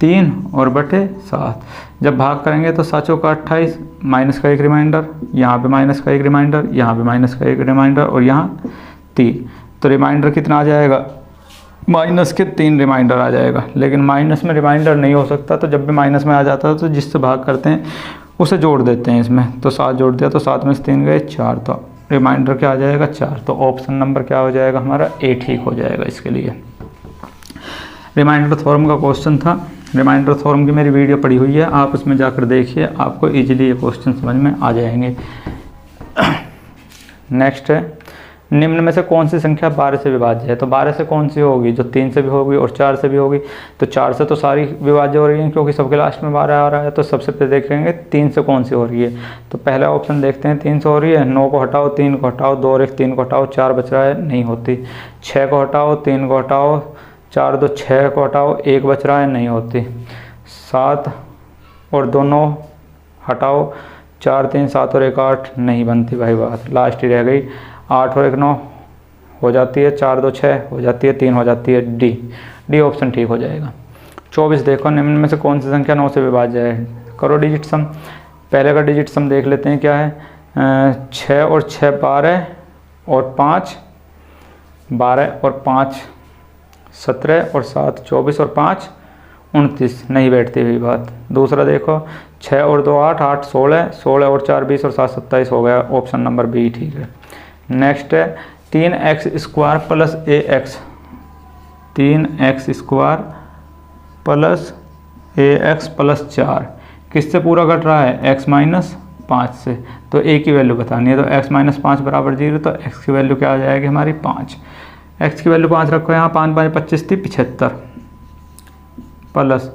3 और बटे 7। जब भाग करेंगे तो 7 का 28, माइनस का 1 रिमाइंडर, यहाँ पे माइनस का 1 रिमाइंडर, यहाँ पे माइनस का 1 रिमाइंडर और यहाँ 3, तो रिमाइंडर कितना आ जाएगा माइनस के 3 रिमाइंडर आ जाएगा। लेकिन माइनस में रिमाइंडर नहीं हो सकता, तो जब भी माइनस में आ जाता है तो जिससे भाग करते हैं उसे जोड़ देते हैं इसमें। तो 7 जोड़ दिया तो 7 में से 3 गए 4, तो रिमाइंडर क्या आ जाएगा 4। तो ऑप्शन नंबर क्या हो जाएगा हमारा ए ठीक हो जाएगा इसके लिए। रिमाइंडर थ्योरम का क्वेश्चन था, रिमाइंडर थ्योरम की मेरी वीडियो पड़ी हुई है, आप उसमें जाकर देखिए, आपको ईजिली ये क्वेश्चन समझ में आ जाएंगे। नेक्स्ट है निम्न में से कौन सी संख्या 12 से विभाज्य है? तो 12 से कौन सी होगी? जो 3 से भी होगी और 4 से भी होगी। तो 4 से तो सारी विभाज्य हो रही है क्योंकि सबके लास्ट में 12 आ रहा है। तो सबसे पहले देखेंगे 3 से कौन सी हो रही है। तो पहला ऑप्शन देखते हैं, 3 से हो रही है। 9 को हटाओ, 3 को हटाओ, 2 और 1 3 को हटाओ, 4 बच रहा है, नहीं होती। 6 को हटाओ, 3 को हटाओ, 4 2 6 को हटाओ, 1 बच रहा है, नहीं होती। 7 और 2 9 हटाओ, 4 3 7 और 1 8, नहीं बनती भाई बात, लास्ट ही रह गई। 8 और 1 9 हो जाती है, 4 2 6 हो जाती है, 3 हो जाती है। डी ऑप्शन ठीक हो जाएगा। 24 देखो, निम्न में से कौन सी संख्या 9 से विभाज्य है? करो डिजिट सम। पहले का डिजिट सम देख लेते हैं क्या है। 6 और 6 12 और 5 12 और 5 17 और 7 24 और 5 29, नहीं बैठती हुई बात। दूसरा देखो, 6 और 2 8 8 16 16 और 4 20 और 7 27 हो गया। ऑप्शन नंबर बी ठीक है। नेक्स्ट है 3x² plus ax, 3x² plus ax plus 4 किससे पूरा कट रहा है? x माइनस 5 से। तो a की वैल्यू बतानी है। तो x माइनस 5 बराबर 0। तो x की वैल्यू क्या आ जाएगी हमारी? 5। x की वैल्यू 5 रखो यहाँ, 5 5 25 थी 75 प्लस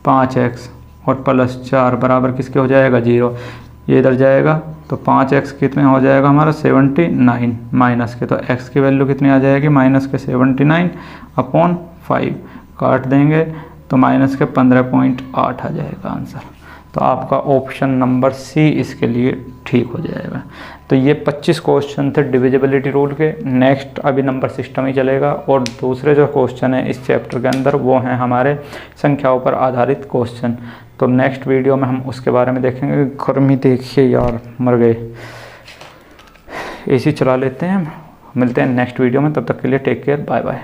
5x और प्लस 4 बराबर किसके हो जाएगा? 0। ये इधर जाएगा तो 5x कितने हो जाएगा हमारा? 79 माइनस के। तो x की वैल्यू कितनी आ जाएगी? माइनस के 79 अपॉन 5 काट देंगे तो माइनस के 15.8 आ जाएगा आंसर। तो आपका ऑप्शन नंबर सी इसके लिए ठीक हो जाएगा। तो ये 25 क्वेश्चन थे डिविजिबिलिटी रूल के। नेक्स्ट अभी नंबर सिस्टम ही चलेगा और दूसरे जो क्वेश्चन है इस चैप्टर के अंदर वो हैं हमारे संख्याओं पर आधारित क्वेश्चन। तो नेक्स्ट वीडियो में हम उसके बारे में देखेंगे। गर्मी देखिए यार, मर गए। एसी चला लेते हैं, मिलते हैं नेक्स्ट वीडियो में। तब तक के लिए टेक केयर, बाय बाय।